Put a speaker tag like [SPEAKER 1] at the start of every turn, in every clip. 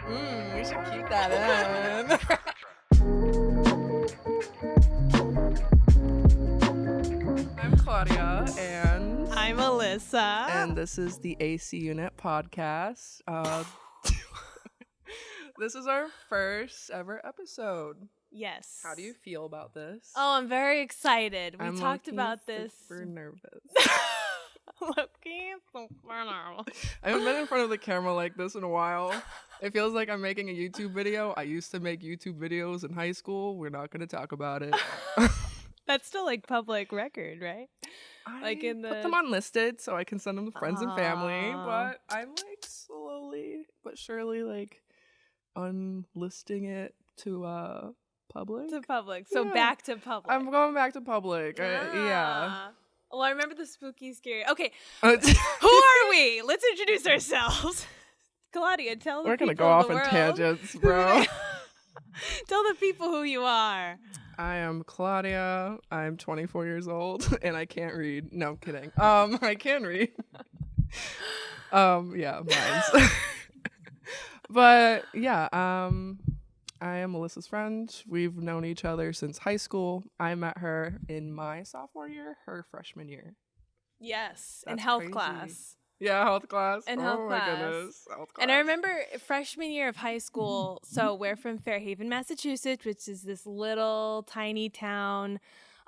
[SPEAKER 1] We should keep that in. I'm Claudia, and
[SPEAKER 2] I'm Alyssa.
[SPEAKER 1] And this is the AC Unit podcast. This is our first ever episode.
[SPEAKER 2] Yes.
[SPEAKER 1] How do you feel about this?
[SPEAKER 2] Oh, I'm very excited. We talked about this.
[SPEAKER 1] Super nervous.
[SPEAKER 2] Look-y, super nervous.
[SPEAKER 1] I haven't been in front of the camera like this in a while. It feels like I'm making a YouTube video. I used to make YouTube videos in high school. We're not going to talk about it.
[SPEAKER 2] That's still like public record, right?
[SPEAKER 1] I put them unlisted so I can send them to friends and family. But I'm like slowly but surely like unlisting it to public.
[SPEAKER 2] To public. So back to public.
[SPEAKER 1] I'm going back to public. Yeah.
[SPEAKER 2] Well, I remember the spooky, scary. Okay. Who are we? Let's introduce ourselves. Claudia, tell the people.
[SPEAKER 1] We're going to go off on tangents, bro.
[SPEAKER 2] Tell the people who you are.
[SPEAKER 1] I am Claudia. I'm 24 years old and I can't read. No, I'm kidding. I can read. Yeah, mine's. But yeah, I am Alyssa's friend. We've known each other since high school. I met her in my sophomore year, her freshman year.
[SPEAKER 2] Yes,
[SPEAKER 1] That's
[SPEAKER 2] in health
[SPEAKER 1] crazy.
[SPEAKER 2] class.
[SPEAKER 1] Yeah, health class.
[SPEAKER 2] In health class.
[SPEAKER 1] My goodness. Health class.
[SPEAKER 2] And I remember freshman year of high school, so we're from Fairhaven, Massachusetts, which is this little tiny town.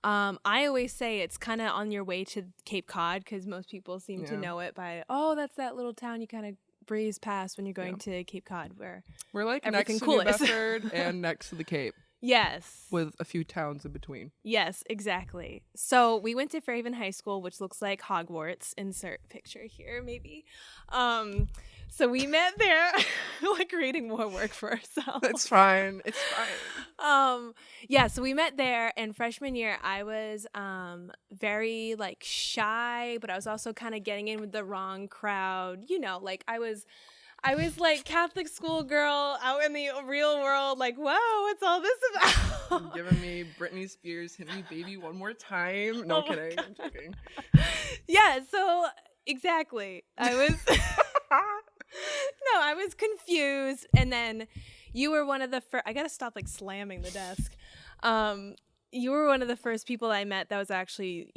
[SPEAKER 2] I always say it's kind of on your way to Cape Cod because most people seem to know it by, that's that little town you kind of breeze past when you're going to Cape Cod, where
[SPEAKER 1] we're like
[SPEAKER 2] everything
[SPEAKER 1] next to
[SPEAKER 2] cool
[SPEAKER 1] New Bedford and next to the Cape.
[SPEAKER 2] Yes.
[SPEAKER 1] With a few towns in between.
[SPEAKER 2] Yes, exactly. So we went to Fairhaven High School, which looks like Hogwarts. Insert picture here, maybe. So we met there. Like creating more work for ourselves.
[SPEAKER 1] It's fine. It's fine.
[SPEAKER 2] Yeah, so we met there, and freshman year I was very like shy, but I was also kind of getting in with the wrong crowd. You know, like I was like Catholic school girl out in the real world, like, whoa, what's all this about?
[SPEAKER 1] You're giving me Britney Spears, Hit Me Baby One More Time. No, kidding. I'm joking.
[SPEAKER 2] Yeah, so exactly. I was confused. And then you were one of the first, I got to stop like slamming the desk. You were one of the first people I met that was actually,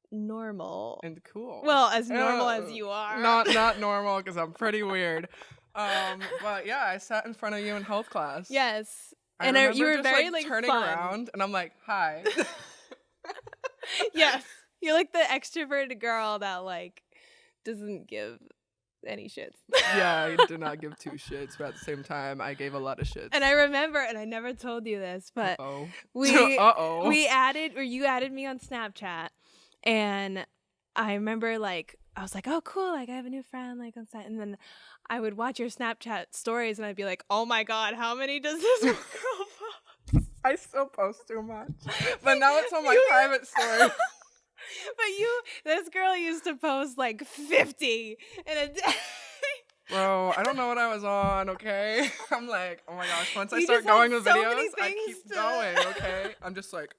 [SPEAKER 2] normal
[SPEAKER 1] and cool.
[SPEAKER 2] Well, as normal as you are.
[SPEAKER 1] Not normal because I'm pretty weird. But yeah, I sat in front of you in health class.
[SPEAKER 2] Yes.
[SPEAKER 1] And you were just, very like turning
[SPEAKER 2] fun.
[SPEAKER 1] Around and I'm like, hi.
[SPEAKER 2] Yes. You're like the extroverted girl that like doesn't give any shits.
[SPEAKER 1] Yeah, I did not give two shits, but at the same time I gave a lot of shits.
[SPEAKER 2] And I remember, and I never told you this, but you added me on Snapchat. And I remember, like, I was like, oh, cool, like, I have a new friend, like, on Snapchat. And then I would watch your Snapchat stories, and I'd be like, oh, my God, how many does this girl post?
[SPEAKER 1] I still post too much. But now it's on my private story.
[SPEAKER 2] But this girl used to post, like, 50 in a day.
[SPEAKER 1] Bro, I don't know what I was on, okay? I'm like, oh, my gosh, once I start going with videos, I keep going, okay? I'm just like,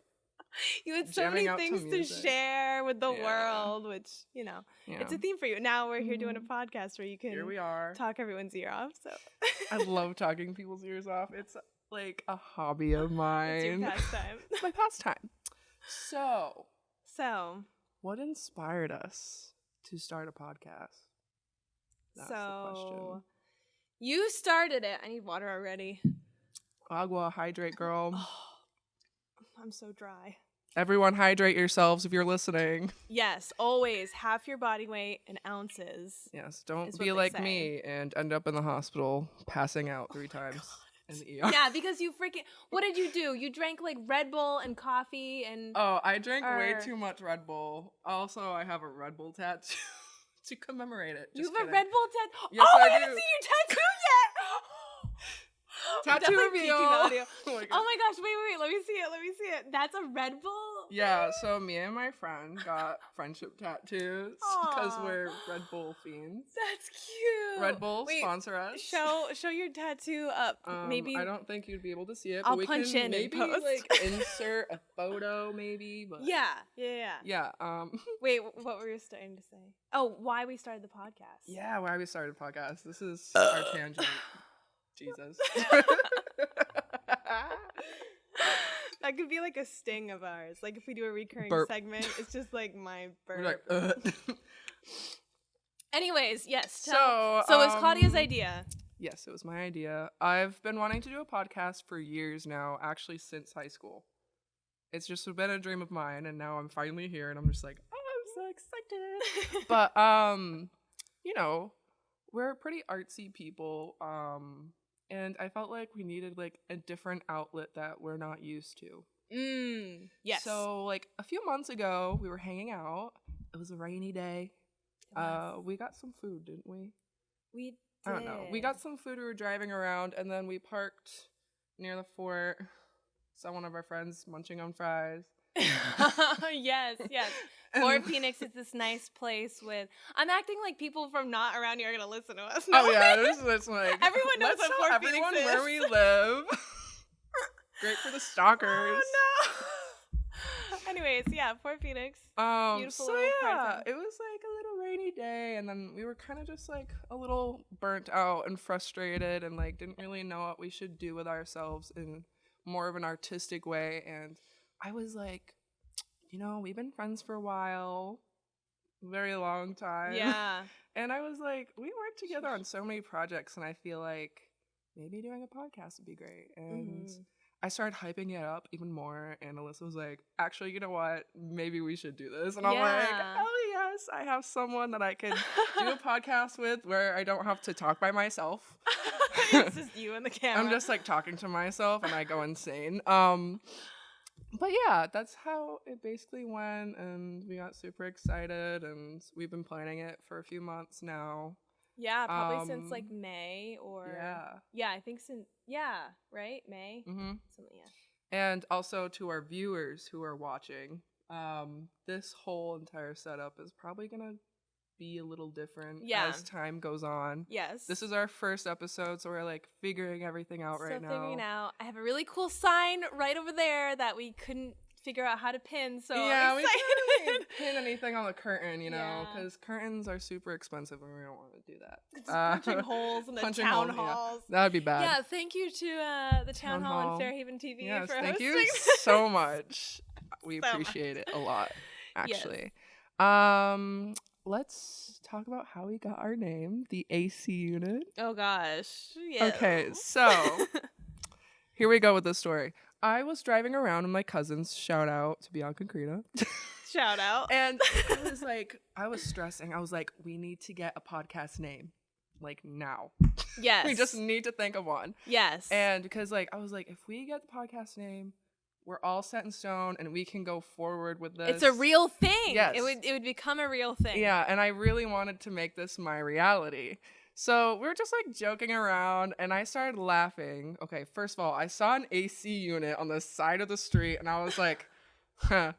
[SPEAKER 2] you had so many things to share with the world, which, it's a theme for you. Now we're here doing a podcast where you can talk everyone's ear off. So
[SPEAKER 1] I love talking people's ears off. It's like a hobby of mine.
[SPEAKER 2] It's your pastime.
[SPEAKER 1] It's my pastime.
[SPEAKER 2] So,
[SPEAKER 1] what inspired us to start a podcast? That's the question.
[SPEAKER 2] You started it. I need water already.
[SPEAKER 1] Agua, hydrate, girl.
[SPEAKER 2] I'm so dry.
[SPEAKER 1] Everyone hydrate yourselves if you're listening.
[SPEAKER 2] Yes, always. Half your body weight in ounces.
[SPEAKER 1] Yes, don't be like me and end up in the hospital passing out 3 times in the ER.
[SPEAKER 2] Yeah, because what did you do? You drank like Red Bull and coffee and...
[SPEAKER 1] Oh, I drank way too much Red Bull. Also, I have a Red Bull tattoo to commemorate it.
[SPEAKER 2] You have a Red Bull tattoo?
[SPEAKER 1] Yes, I
[SPEAKER 2] haven't seen your tattoo yet!
[SPEAKER 1] Tattoo reveal.
[SPEAKER 2] Oh my gosh, wait, let me see it. That's a Red Bull?
[SPEAKER 1] Yeah, so me and my friend got friendship tattoos because we're Red Bull fiends.
[SPEAKER 2] That's cute.
[SPEAKER 1] Red Bull, sponsor us.
[SPEAKER 2] Show your tattoo up. Maybe
[SPEAKER 1] I don't think you'd be able to see it.
[SPEAKER 2] I'll
[SPEAKER 1] but
[SPEAKER 2] punch in
[SPEAKER 1] maybe
[SPEAKER 2] and post.
[SPEAKER 1] like insert a photo, maybe. But
[SPEAKER 2] yeah. Wait, what were you starting to say? Oh, why we started the podcast?
[SPEAKER 1] Yeah, why we started the podcast. This is our tangent. Jesus.
[SPEAKER 2] That could be like a sting of ours. Like if we do a recurring segment, it's just like my burp.
[SPEAKER 1] We're like,
[SPEAKER 2] Anyways, yes. So it was Claudia's idea.
[SPEAKER 1] Yes, it was my idea. I've been wanting to do a podcast for years now, actually since high school. It's just been a dream of mine, and now I'm finally here, and I'm just like, oh, I'm so excited. But, you know, we're pretty artsy people, and I felt like we needed, like, a different outlet that we're not used to.
[SPEAKER 2] Yes.
[SPEAKER 1] So, like, a few months ago, we were hanging out. It was a rainy day. We got some food, didn't we?
[SPEAKER 2] We did.
[SPEAKER 1] I don't know. We got some food. We were driving around, and then we parked near the fort. Saw one of our friends munching on fries.
[SPEAKER 2] Yes. Fort Phoenix is this nice place with. I'm acting like people from not around here are gonna listen to us. No.
[SPEAKER 1] Oh yeah, this is like
[SPEAKER 2] everyone knows what Fort Phoenix is.
[SPEAKER 1] Where we live. Great for the stalkers.
[SPEAKER 2] Oh no. Anyways, yeah, Fort Phoenix. Beautiful.
[SPEAKER 1] So yeah, it was like a little rainy day, and then we were kind of just like a little burnt out and frustrated, and like didn't really know what we should do with ourselves in more of an artistic way. And I was like, you know, we've been friends for a while, very long time.
[SPEAKER 2] Yeah.
[SPEAKER 1] And I was like, we worked together on so many projects, and I feel like maybe doing a podcast would be great. And I started hyping it up even more, and Alyssa was like, actually, you know what? Maybe we should do this. And I'm like, oh, yes, I have someone that I can do a podcast with where I don't have to talk by myself.
[SPEAKER 2] It's just you and the camera.
[SPEAKER 1] I'm just like talking to myself, and I go insane. But yeah, that's how it basically went, and we got super excited, and we've been planning it for a few months now.
[SPEAKER 2] Yeah, probably since like May or
[SPEAKER 1] yeah,
[SPEAKER 2] I think since right, May. Something,
[SPEAKER 1] And also to our viewers who are watching, this whole entire setup is probably gonna be a little different as time goes on.
[SPEAKER 2] Yes,
[SPEAKER 1] this is our first episode, so we're like figuring everything out right now.
[SPEAKER 2] Figuring it out. I have a really cool sign right over there that we couldn't figure out how to pin. So
[SPEAKER 1] yeah, we can't really pin anything on the curtain, you know, because curtains are super expensive, and we don't want to do that.
[SPEAKER 2] Punching holes in the town halls.
[SPEAKER 1] Yeah. That would be bad.
[SPEAKER 2] Yeah, thank you to the town hall and Fairhaven TV for hosting.
[SPEAKER 1] Thank you so much. We appreciate it a lot, actually. Yes. Let's talk about how we got our name, the AC unit.
[SPEAKER 2] Oh gosh. Yeah.
[SPEAKER 1] Okay, so here we go with this story. I was driving around with my cousins. Shout out to Bianca and Karina.
[SPEAKER 2] Shout out.
[SPEAKER 1] And I was stressing. I was like, we need to get a podcast name. Like now.
[SPEAKER 2] Yes.
[SPEAKER 1] We just need to think of one.
[SPEAKER 2] Yes.
[SPEAKER 1] And because like I was like, if we get the podcast name, we're all set in stone and we can go forward with this.
[SPEAKER 2] It's a real thing.
[SPEAKER 1] Yes.
[SPEAKER 2] It would become a real thing.
[SPEAKER 1] Yeah, and I really wanted to make this my reality. So we were just like joking around, and I started laughing. Okay, first of all, I saw an AC unit on the side of the street, and I was like, huh.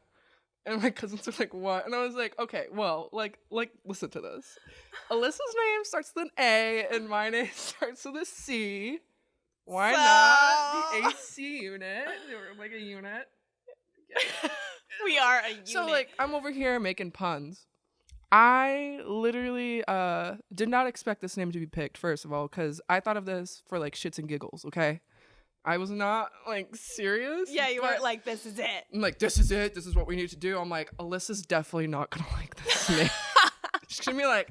[SPEAKER 1] And my cousins were like, what? And I was like, okay, well, like listen to this. Alyssa's name starts with an A, and my name starts with a C. Why not the AC unit? Or like a unit.
[SPEAKER 2] We are a unit.
[SPEAKER 1] So like, I'm over here making puns. I literally did not expect this name to be picked, first of all, because I thought of this for like shits and giggles, okay? I was not like serious.
[SPEAKER 2] Yeah, you weren't like, this is it.
[SPEAKER 1] I'm like, this is it. This is what we need to do. I'm like, Alyssa's definitely not going to like this name. She's going to be like,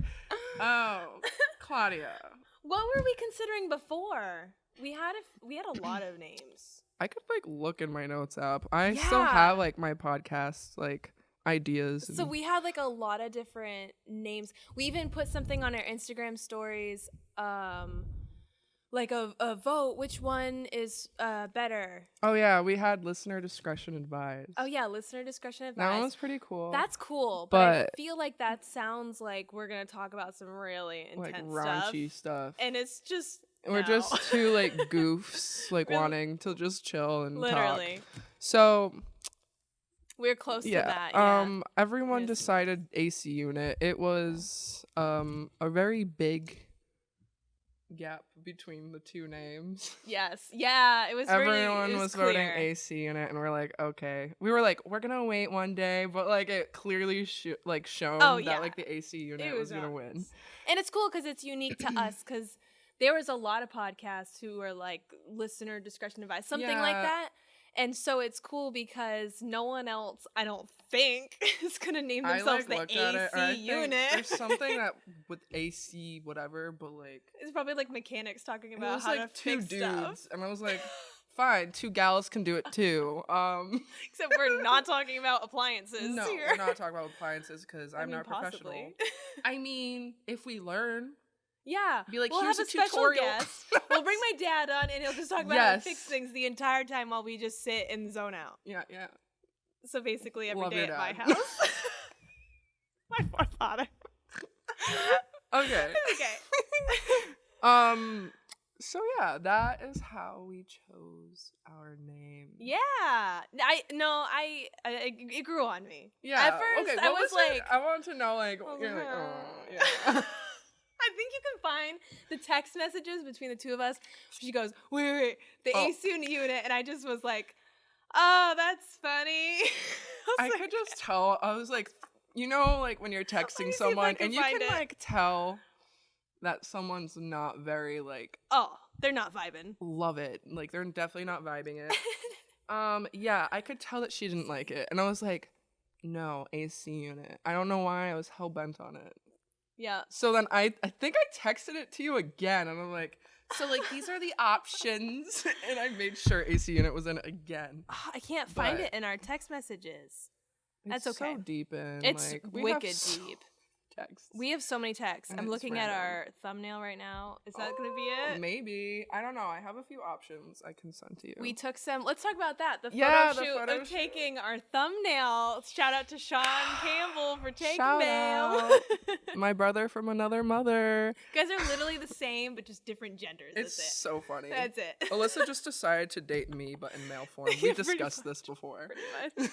[SPEAKER 1] oh, Claudia.
[SPEAKER 2] What were we considering before? We had a lot of names.
[SPEAKER 1] I could like look in my notes app. I still have like my podcast like ideas.
[SPEAKER 2] So we had like a lot of different names. We even put something on our Instagram stories, like a vote. Which one is better?
[SPEAKER 1] Oh yeah, we had listener discretion advised.
[SPEAKER 2] Oh yeah, listener discretion advised.
[SPEAKER 1] That one was pretty cool.
[SPEAKER 2] That's cool, but I feel like that sounds like we're gonna talk about some really intense
[SPEAKER 1] like raunchy stuff.
[SPEAKER 2] And it's just
[SPEAKER 1] we're just two like goofs like really? Wanting to just chill and
[SPEAKER 2] literally
[SPEAKER 1] talk. So
[SPEAKER 2] we're close to that. Yeah.
[SPEAKER 1] Everyone decided AC unit. It was a very big gap between the two names.
[SPEAKER 2] Yes. Yeah, it was
[SPEAKER 1] everyone
[SPEAKER 2] was
[SPEAKER 1] voting AC unit, and we're like, okay. We were like, we're gonna wait one day, but like it clearly shown that like the AC unit was gonna win.
[SPEAKER 2] And it's cool because it's unique to us because there was a lot of podcasts who were like listener discretion advised, something like that. And so it's cool because no one else, I don't think, is going to name themselves the AC unit.
[SPEAKER 1] There's something that with AC whatever, but like...
[SPEAKER 2] It's probably like mechanics talking about how to fix stuff.
[SPEAKER 1] Two dudes, and I was like, fine, 2 gals can do it too.
[SPEAKER 2] Except we're not talking about appliances
[SPEAKER 1] No,
[SPEAKER 2] here.
[SPEAKER 1] we're not talking about appliances because I'm not professional. I mean, if we learn...
[SPEAKER 2] Yeah.
[SPEAKER 1] Be like,
[SPEAKER 2] we'll
[SPEAKER 1] here's
[SPEAKER 2] have
[SPEAKER 1] a
[SPEAKER 2] special
[SPEAKER 1] tutorial.
[SPEAKER 2] guest. We'll bring my dad on, and he'll just talk about how to fix things the entire time while we just sit and zone out.
[SPEAKER 1] Yeah.
[SPEAKER 2] So basically every
[SPEAKER 1] Love
[SPEAKER 2] day
[SPEAKER 1] your
[SPEAKER 2] at my
[SPEAKER 1] dad.
[SPEAKER 2] house. My poor father.
[SPEAKER 1] Okay.
[SPEAKER 2] Okay.
[SPEAKER 1] So yeah, that is how we chose our name.
[SPEAKER 2] Yeah. It grew on me.
[SPEAKER 1] Yeah.
[SPEAKER 2] At first,
[SPEAKER 1] okay,
[SPEAKER 2] I was like...
[SPEAKER 1] I want to know, like, you're like, oh, yeah.
[SPEAKER 2] I think you can find the text messages between the two of us. She goes, wait, the AC unit. And I just was like, oh, that's funny.
[SPEAKER 1] I could just tell. I was like, you know, like when you're texting someone and you can like tell that someone's not very like...
[SPEAKER 2] Oh, they're not vibing.
[SPEAKER 1] Love it. Like they're definitely not vibing it. Yeah, I could tell that she didn't like it. And I was like, no, AC unit. I don't know why I was hell-bent on it.
[SPEAKER 2] Yeah.
[SPEAKER 1] So then I think I texted it to you again, and I'm like, so like these are the options, and I made sure AC unit was in it again.
[SPEAKER 2] I can't find it in our text messages. That's okay.
[SPEAKER 1] It's so deep in.
[SPEAKER 2] It's
[SPEAKER 1] like,
[SPEAKER 2] wicked deep.
[SPEAKER 1] Texts.
[SPEAKER 2] We have so many texts.
[SPEAKER 1] And
[SPEAKER 2] I'm looking
[SPEAKER 1] random.
[SPEAKER 2] at our thumbnail right now. Is that going to be it?
[SPEAKER 1] Maybe. I don't know. I have a few options I can send to you.
[SPEAKER 2] We took some. Let's talk about that. The photo shoot of taking our thumbnail. Shout out to Sean Campbell for taking them.
[SPEAKER 1] My brother from another mother.
[SPEAKER 2] You guys are literally the same, but just different genders.
[SPEAKER 1] It's
[SPEAKER 2] That's it.
[SPEAKER 1] so funny.
[SPEAKER 2] That's it.
[SPEAKER 1] Alyssa just decided to date me, but in male form. We discussed this before.
[SPEAKER 2] Pretty much.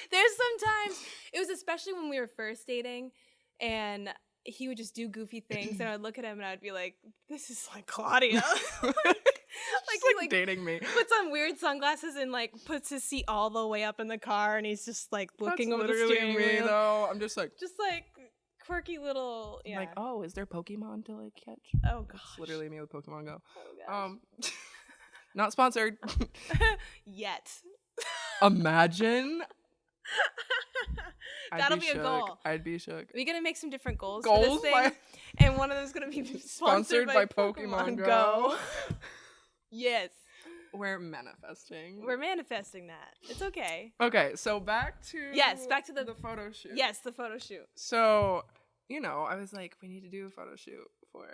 [SPEAKER 2] There's sometimes, it was especially when we were first dating, and he would just do goofy things, and I'd look at him and I'd be like, this is like Claudia. like
[SPEAKER 1] dating me.
[SPEAKER 2] Puts on weird sunglasses and like puts his seat all the way up in the car, and he's just like looking over the steering wheel.
[SPEAKER 1] Though. I'm just like
[SPEAKER 2] quirky little, yeah.
[SPEAKER 1] Like, oh, is there Pokemon to like catch?
[SPEAKER 2] Oh gosh.
[SPEAKER 1] It's literally me with Pokemon Go.
[SPEAKER 2] Oh gosh.
[SPEAKER 1] Not sponsored.
[SPEAKER 2] Yet.
[SPEAKER 1] Imagine.
[SPEAKER 2] That'll be a goal.
[SPEAKER 1] I'd be shook.
[SPEAKER 2] We're gonna make some different goals for this thing, and one of them is gonna be sponsored by Pokemon Go. Yes.
[SPEAKER 1] We're manifesting.
[SPEAKER 2] We're manifesting that. It's okay.
[SPEAKER 1] Okay, so back to
[SPEAKER 2] the
[SPEAKER 1] photo shoot.
[SPEAKER 2] Yes, the photo shoot.
[SPEAKER 1] So, I was like, we need to do a photo shoot for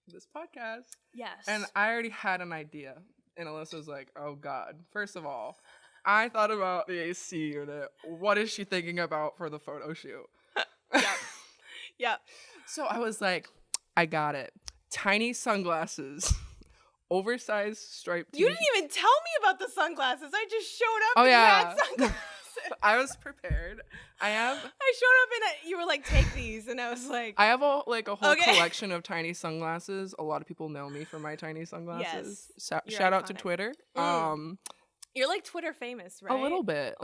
[SPEAKER 1] this podcast.
[SPEAKER 2] Yes.
[SPEAKER 1] And I already had an idea. And Alyssa was like, oh God. First of all, I thought about the AC unit. What is she thinking about for the photo shoot?
[SPEAKER 2] Yep.
[SPEAKER 1] So I was like, I got it. Tiny sunglasses. Oversized striped tee.
[SPEAKER 2] You didn't even tell me about the sunglasses. I just showed up and you had sunglasses.
[SPEAKER 1] I was prepared. I showed
[SPEAKER 2] up and you were like, take these. And I was like.
[SPEAKER 1] I have a whole collection of tiny sunglasses. A lot of people know me for my tiny sunglasses.
[SPEAKER 2] Yes.
[SPEAKER 1] Shout out to Twitter.
[SPEAKER 2] You're like Twitter famous, right?
[SPEAKER 1] A little bit.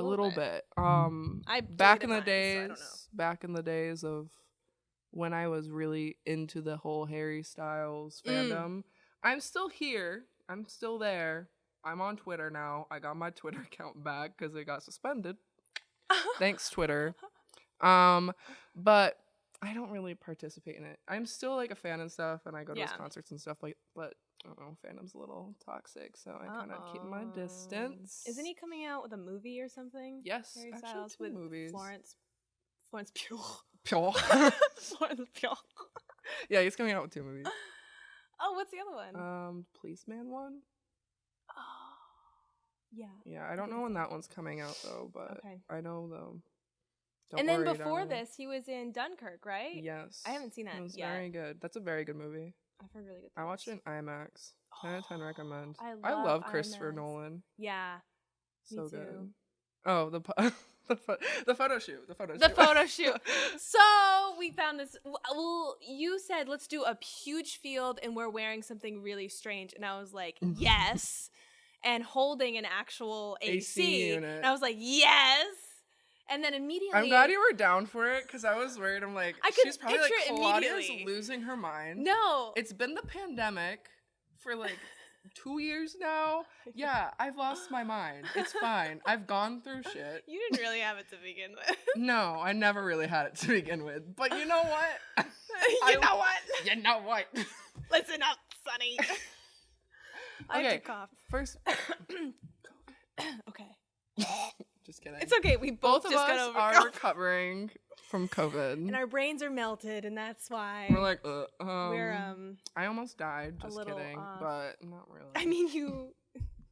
[SPEAKER 1] Back in the days of when I was really into the whole Harry Styles fandom. I'm still here. I'm still there. I'm on Twitter now. I got my Twitter account back because it got suspended. Thanks, Twitter. But I don't really participate in it. I'm still like a fan and stuff, and I go to his concerts and stuff. But I don't know, fandom's a little toxic, so I kind of keep my distance.
[SPEAKER 2] Isn't he coming out with a movie or something?
[SPEAKER 1] Yes,
[SPEAKER 2] Harry
[SPEAKER 1] actually,
[SPEAKER 2] Styles
[SPEAKER 1] 2
[SPEAKER 2] with
[SPEAKER 1] movies.
[SPEAKER 2] Florence Pugh.
[SPEAKER 1] Florence Pugh. Yeah, he's coming out with 2 movies.
[SPEAKER 2] Oh, what's the other one?
[SPEAKER 1] Policeman one.
[SPEAKER 2] Oh, yeah.
[SPEAKER 1] Yeah, I don't know when that one's coming out though, but I know though.
[SPEAKER 2] And then before this, he was in Dunkirk, right?
[SPEAKER 1] Yes.
[SPEAKER 2] I haven't seen that yet.
[SPEAKER 1] It was very good. That's a very good movie.
[SPEAKER 2] I've heard really good things.
[SPEAKER 1] I watched it in IMAX. 10 out of 10 recommend.
[SPEAKER 2] I love
[SPEAKER 1] Christopher
[SPEAKER 2] IMAX.
[SPEAKER 1] Nolan.
[SPEAKER 2] Yeah.
[SPEAKER 1] So
[SPEAKER 2] me too.
[SPEAKER 1] good. Oh, the photo shoot. The
[SPEAKER 2] photo shoot. So we found this. Well, you said let's do a huge field, and we're wearing something really strange, and I was like, yes, and holding an actual AC
[SPEAKER 1] unit.
[SPEAKER 2] And I was like, yes. And then immediately,
[SPEAKER 1] I'm glad you were down for it because I was worried. I'm like, she's probably like, Claudia's losing her mind.
[SPEAKER 2] No,
[SPEAKER 1] it's been the pandemic. for like 2 years now. Yeah, I've lost my mind. It's fine. I've gone through shit.
[SPEAKER 2] You didn't really have it to begin with.
[SPEAKER 1] No, I never really had it to begin with. But you know what?
[SPEAKER 2] You know what?
[SPEAKER 1] You know what?
[SPEAKER 2] Listen up, Sonny. I have to cough.
[SPEAKER 1] First.
[SPEAKER 2] Okay.
[SPEAKER 1] Just kidding.
[SPEAKER 2] It's okay. We both just got over
[SPEAKER 1] are recovering from COVID.
[SPEAKER 2] And our brains are melted, and that's why
[SPEAKER 1] we're like,
[SPEAKER 2] we're
[SPEAKER 1] I almost died. Just kidding, but not really.
[SPEAKER 2] I mean,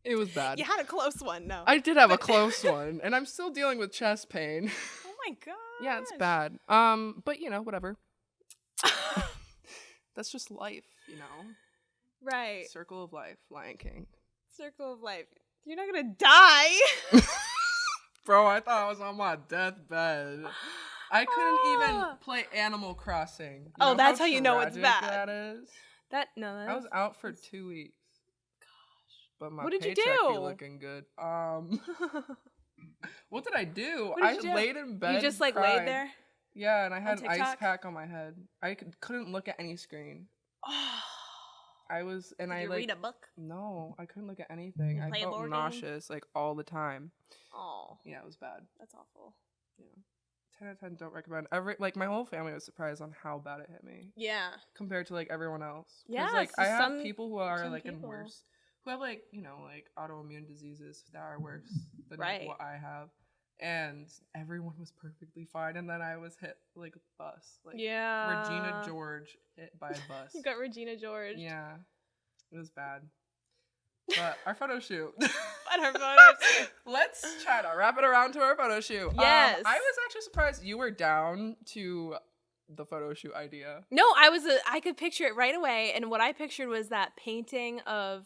[SPEAKER 1] it was bad.
[SPEAKER 2] You had a close one, no?
[SPEAKER 1] I did have a close one, and I'm still dealing with chest pain.
[SPEAKER 2] Oh my god.
[SPEAKER 1] Yeah, it's bad. But you know, whatever. That's just life, you know.
[SPEAKER 2] Right.
[SPEAKER 1] Circle of life, Lion King.
[SPEAKER 2] Circle of life. You're not gonna die.
[SPEAKER 1] Bro, I thought I was on my deathbed. I couldn't even play Animal Crossing.
[SPEAKER 2] That's how you know it's bad.
[SPEAKER 1] That is. I was out for 2 weeks. Gosh. But my paycheck be looking good. What did I do? I laid in bed.
[SPEAKER 2] You just like laid there?
[SPEAKER 1] Yeah, and I had an ice pack on my head. I couldn't look at any screen. I was, and
[SPEAKER 2] Did you read a book?
[SPEAKER 1] No, I couldn't look at anything. I felt nauseous like all the time. Oh. Yeah, it was bad.
[SPEAKER 2] That's awful.
[SPEAKER 1] Yeah. 10 out of 10, don't recommend. My whole family was surprised on how bad it hit me.
[SPEAKER 2] Yeah.
[SPEAKER 1] Compared to like everyone else.
[SPEAKER 2] Yeah.
[SPEAKER 1] Like I have people who are like in worse, who have like, you know, like autoimmune diseases that are worse than what I have. And everyone was perfectly fine, and then I was hit like a bus. Like Regina George hit by a bus.
[SPEAKER 2] You got Regina George.
[SPEAKER 1] Yeah, it was bad. But our photo shoot. Let's try to wrap it around to our photo shoot.
[SPEAKER 2] Yes.
[SPEAKER 1] I was actually surprised you were down to the photo shoot idea.
[SPEAKER 2] No, I could picture it right away, and what I pictured was that painting of.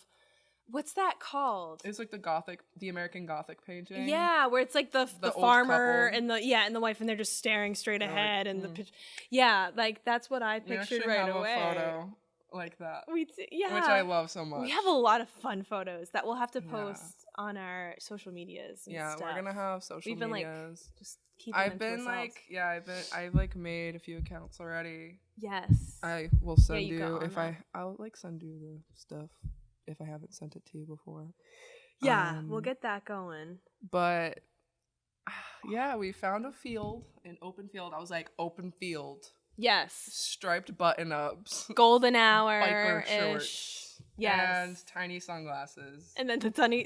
[SPEAKER 2] What's that called?
[SPEAKER 1] It's like the American Gothic painting.
[SPEAKER 2] Yeah, where it's like the farmer and the wife, and they're just staring straight ahead, and like that's what I pictured right away.
[SPEAKER 1] A photo like that.
[SPEAKER 2] Which
[SPEAKER 1] I love so much.
[SPEAKER 2] We have a lot of fun photos that we'll have to post on our social medias. And stuff.
[SPEAKER 1] We're gonna have social medias.
[SPEAKER 2] Like just keep them to ourselves.
[SPEAKER 1] I've like made a few accounts already.
[SPEAKER 2] Yes.
[SPEAKER 1] I will send you if I'll like send you the stuff. If I haven't sent it to you before.
[SPEAKER 2] Yeah, we'll get that going.
[SPEAKER 1] But, yeah, we found an open field. I was like, open field.
[SPEAKER 2] Yes.
[SPEAKER 1] Striped button-ups.
[SPEAKER 2] Golden hour-ish.
[SPEAKER 1] Biker shorts. Yes. And tiny sunglasses.
[SPEAKER 2] And then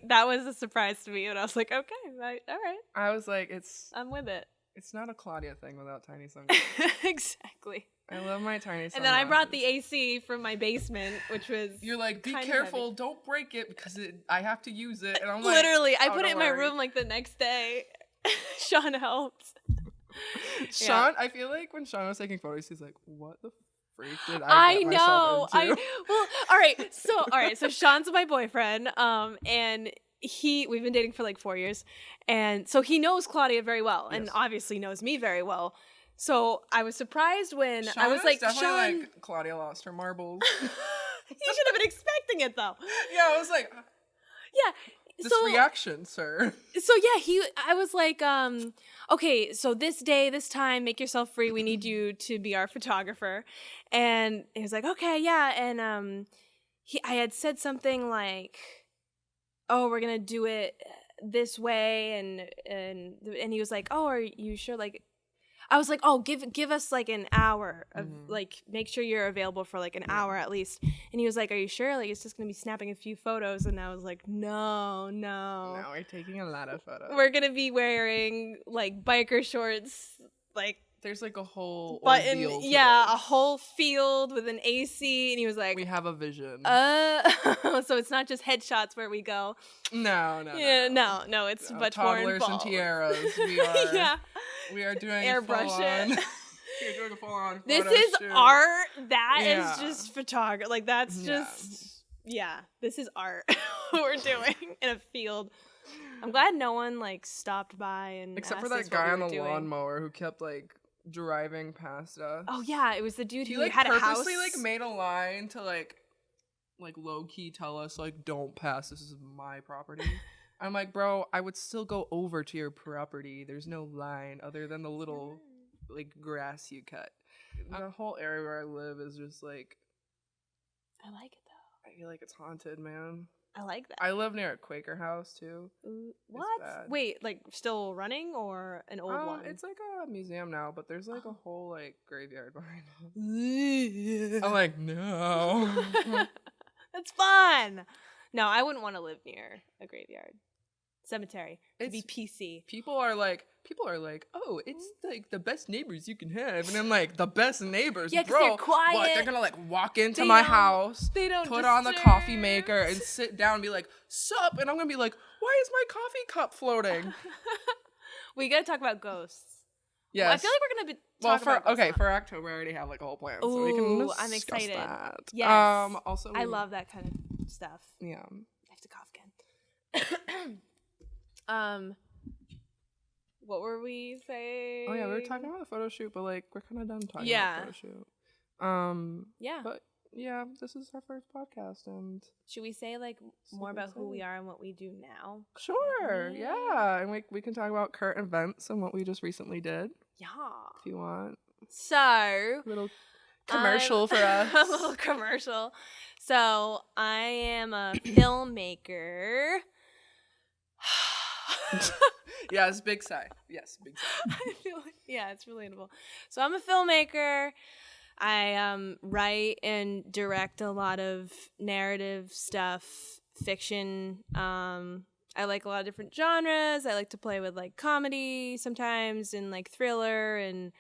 [SPEAKER 2] that was a surprise to me. And I was like, okay, right, all right.
[SPEAKER 1] I was like, I'm
[SPEAKER 2] with it.
[SPEAKER 1] It's not a Claudia thing without tiny sunglasses.
[SPEAKER 2] Exactly.
[SPEAKER 1] I love my tiny sunglasses.
[SPEAKER 2] And then I brought the AC from my basement, which was
[SPEAKER 1] You're like, be careful, heavy. Don't break it because I have to use it. And I'm like,
[SPEAKER 2] literally, I put it in my room like the next day. Sean helped.
[SPEAKER 1] Sean, I feel like when Sean was taking photos, he's like, what the freak did I get myself into?
[SPEAKER 2] All right. So Sean's my boyfriend, and we've been dating for like 4 years, and so he knows Claudia very well, and obviously knows me very well. So I was surprised when
[SPEAKER 1] Sean
[SPEAKER 2] I was like,
[SPEAKER 1] Sean, like Claudia lost her marbles.
[SPEAKER 2] He should have been expecting it though.
[SPEAKER 1] Yeah, I was like, this reaction, sir.
[SPEAKER 2] So yeah, I was like, okay, so this day, this time, make yourself free. We need you to be our photographer. And he was like, okay, yeah. And I had said something like, oh, we're gonna do it this way, and he was like, oh, are you sure? Like, I was like, oh, give us like an hour of like, make sure you're available for like an hour at least. And he was like, are you sure? Like, it's just gonna be snapping a few photos. And I was like, no.
[SPEAKER 1] No, we're taking a lot of photos.
[SPEAKER 2] We're gonna be wearing like biker shorts, like.
[SPEAKER 1] There's like a whole
[SPEAKER 2] button, a whole field with an AC, and he was like,
[SPEAKER 1] "We have a vision."
[SPEAKER 2] So it's not just headshots where we go.
[SPEAKER 1] No.
[SPEAKER 2] It's much more involved.
[SPEAKER 1] Toddlers and tiaras. We are doing
[SPEAKER 2] airbrush it.
[SPEAKER 1] You're doing a full-on.
[SPEAKER 2] This is shoot. Art. That is just photography. Like that's just This is art. What we're doing in a field. I'm glad no one like stopped by and
[SPEAKER 1] except for that guy on the lawnmower who kept like driving past us.
[SPEAKER 2] Oh yeah, it was the dude who
[SPEAKER 1] like,
[SPEAKER 2] had a house.
[SPEAKER 1] He purposely like made a line to like low key tell us like don't pass. This is my property. I'm like, bro, I would still go over to your property. There's no line other than the little like grass you cut. The whole area where I live is just like.
[SPEAKER 2] I like it though.
[SPEAKER 1] I feel like it's haunted, man.
[SPEAKER 2] I like that.
[SPEAKER 1] I live near a Quaker house too.
[SPEAKER 2] What? Wait, like still running or an old one?
[SPEAKER 1] It's like a museum now, but there's like a whole like graveyard behind it. I'm like, no.
[SPEAKER 2] That's fun. No, I wouldn't want to live near a graveyard. Cemetery. To be PC.
[SPEAKER 1] People are like, oh, it's like the best neighbors you can have. And I'm like, the best neighbors,
[SPEAKER 2] yeah,
[SPEAKER 1] bro.
[SPEAKER 2] They're quiet.
[SPEAKER 1] What, they're gonna like walk into my house,
[SPEAKER 2] they don't
[SPEAKER 1] put on the coffee maker and sit down and be like, sup? And I'm gonna be like, why is my coffee cup floating?
[SPEAKER 2] We gotta talk about ghosts.
[SPEAKER 1] Yes.
[SPEAKER 2] Well, I feel like we're gonna be
[SPEAKER 1] for October I already have like a whole plan. So we can discuss
[SPEAKER 2] I'm excited.
[SPEAKER 1] That.
[SPEAKER 2] Yes.
[SPEAKER 1] Also
[SPEAKER 2] I love that kind of stuff.
[SPEAKER 1] Yeah.
[SPEAKER 2] I have to cough again. What were we saying?
[SPEAKER 1] Oh yeah, we were talking about the photo shoot, but like we're kind of done talking about the photo shoot.
[SPEAKER 2] Yeah.
[SPEAKER 1] But yeah, this is our first podcast, and
[SPEAKER 2] should we say like more about who we are and what we do now?
[SPEAKER 1] Sure. Yeah, and we can talk about current events and what we just recently did.
[SPEAKER 2] Yeah.
[SPEAKER 1] If you want.
[SPEAKER 2] So
[SPEAKER 1] a little commercial for us.
[SPEAKER 2] A little commercial. So I am a filmmaker.
[SPEAKER 1] Yes, big sigh. Yes, big sigh.
[SPEAKER 2] I feel like, yeah, it's relatable. So I'm a filmmaker. I write and direct a lot of narrative stuff, fiction. I like a lot of different genres. I like to play with like comedy sometimes and like thriller and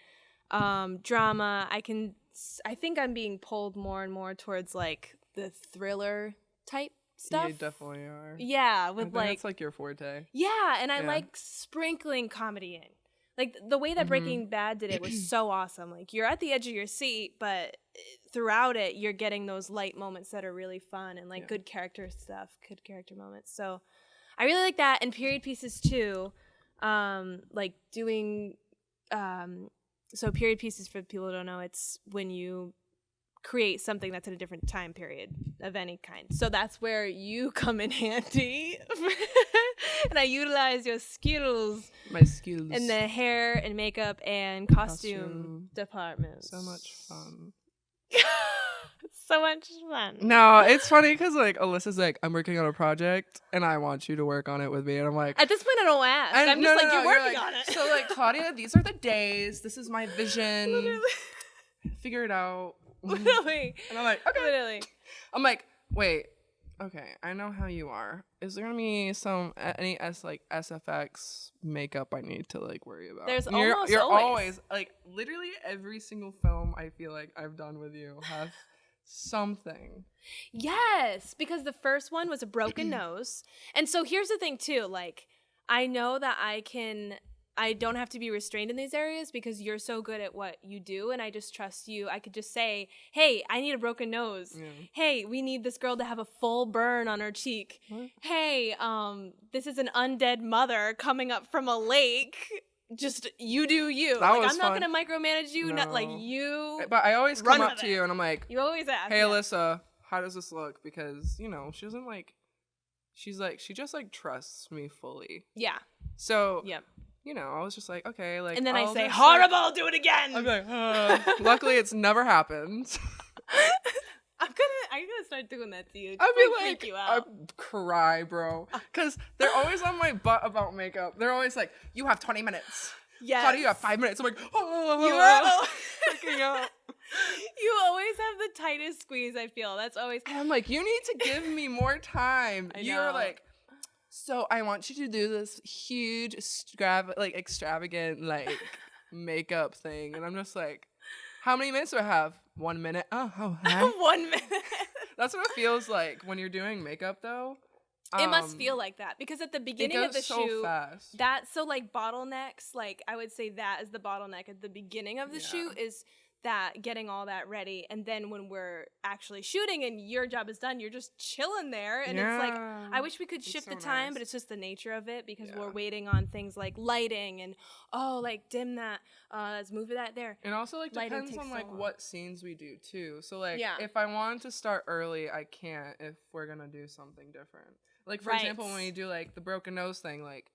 [SPEAKER 2] drama. I think I'm being pulled more and more towards like the thriller type stuff.
[SPEAKER 1] You definitely are.
[SPEAKER 2] Yeah, with like
[SPEAKER 1] it's like your forte.
[SPEAKER 2] Yeah, and I like sprinkling comedy in. Like the way that Breaking Bad did it was so awesome. Like you're at the edge of your seat, but throughout it you're getting those light moments that are really fun and like good character stuff, good character moments. So I really like that, and period pieces too. Like doing so period pieces, for people who don't know, it's when you create something that's in a different time period of any kind. So that's where you come in handy. And I utilize your skills.
[SPEAKER 1] My skills.
[SPEAKER 2] In the hair and makeup and costume department.
[SPEAKER 1] So much fun.
[SPEAKER 2] So much fun.
[SPEAKER 1] No, it's funny because like Alyssa's like, I'm working on a project and I want you to work on it with me. And I'm like,
[SPEAKER 2] at this point I don't ask. I'm just you're working on it.
[SPEAKER 1] So like, Claudia, these are the days. This is my vision.
[SPEAKER 2] Literally.
[SPEAKER 1] Figure it out.
[SPEAKER 2] Literally.
[SPEAKER 1] And I'm like, okay.
[SPEAKER 2] Literally.
[SPEAKER 1] I'm like, wait, okay, I know how you are. Is there gonna be any SFX makeup I need to like worry about?
[SPEAKER 2] There's
[SPEAKER 1] you're always like literally every single film I feel like I've done with you has something.
[SPEAKER 2] Yes, because the first one was a broken nose. And so here's the thing too, like I know that I don't have to be restrained in these areas because you're so good at what you do, and I just trust you. I could just say, hey, I need a broken nose. Yeah. Hey, we need this girl to have a full burn on her cheek. What? Hey, this is an undead mother coming up from a lake. Just you do you.
[SPEAKER 1] That was
[SPEAKER 2] I'm not gonna micromanage you, not like you.
[SPEAKER 1] But I always come up to you and I'm like,
[SPEAKER 2] you always ask.
[SPEAKER 1] Hey Alyssa, how does this look? Because, you know, she doesn't like, she just like trusts me fully. Yeah. So yep. You know, I was just like, okay, like,
[SPEAKER 2] and then I say, horrible, like, do it again.
[SPEAKER 1] I'm like, luckily it's never happened.
[SPEAKER 2] I'm gonna start doing that to you.
[SPEAKER 1] I'd be like, you out. I'd cry, bro, because they're always on my butt about makeup. They're always like, you have 20 minutes. Yeah. Claudia, you have 5 minutes. I'm like, you are freaking out.
[SPEAKER 2] You always have the tightest squeeze. I feel that's always.
[SPEAKER 1] And I'm like, you need to give me more time. You're like. So I want you to do this huge, extravagant, like, makeup thing. And I'm just like, how many minutes do I have? 1 minute? Oh, hi.
[SPEAKER 2] 1 minute.
[SPEAKER 1] That's what it feels like when you're doing makeup, though.
[SPEAKER 2] It must feel like that. Because at the beginning of the shoot, that's so, like, bottlenecks. Like, I would say that is the bottleneck at the beginning of the shoot is that getting all that ready, and then when we're actually shooting and your job is done, you're just chilling there, and it's like I wish we could shift the time, but it's just the nature of it because we're waiting on things like lighting and like dim that, let's move that there.
[SPEAKER 1] And also like lighting depends on like what scenes we do too. So like if I wanted to start early, I can't if we're gonna do something different. Like for example, when we do like the broken nose thing, like,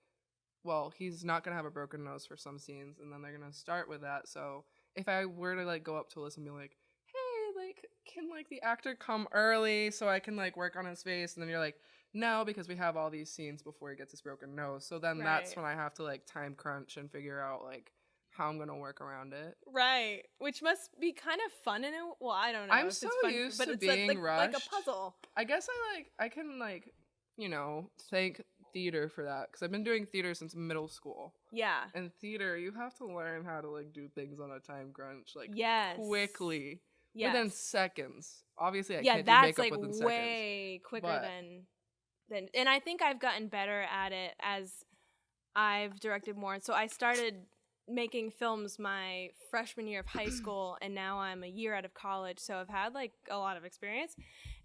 [SPEAKER 1] well, he's not gonna have a broken nose for some scenes, and then they're gonna start with that, so. If I were to, like, go up to Alyssa and be like, hey, like, can like the actor come early so I can like work on his face? And then you're like, no, because we have all these scenes before he gets his broken nose. So then that's when I have to like time crunch and figure out like how I'm gonna work around it.
[SPEAKER 2] Right, which must be kind of fun in it. Well, I don't know.
[SPEAKER 1] I'm so used to being rushed.
[SPEAKER 2] Like a puzzle.
[SPEAKER 1] I guess I can like, you know, thank theater for that, because I've been doing theater since middle school.
[SPEAKER 2] Yeah.
[SPEAKER 1] And theater, you have to learn how to like do things on a time crunch, like quickly, within seconds. Obviously, I can't do makeup
[SPEAKER 2] like
[SPEAKER 1] within seconds.
[SPEAKER 2] Yeah, that's like way quicker than. And I think I've gotten better at it as I've directed more. So I started making films my freshman year of high school, and now I'm a year out of college, so I've had like a lot of experience.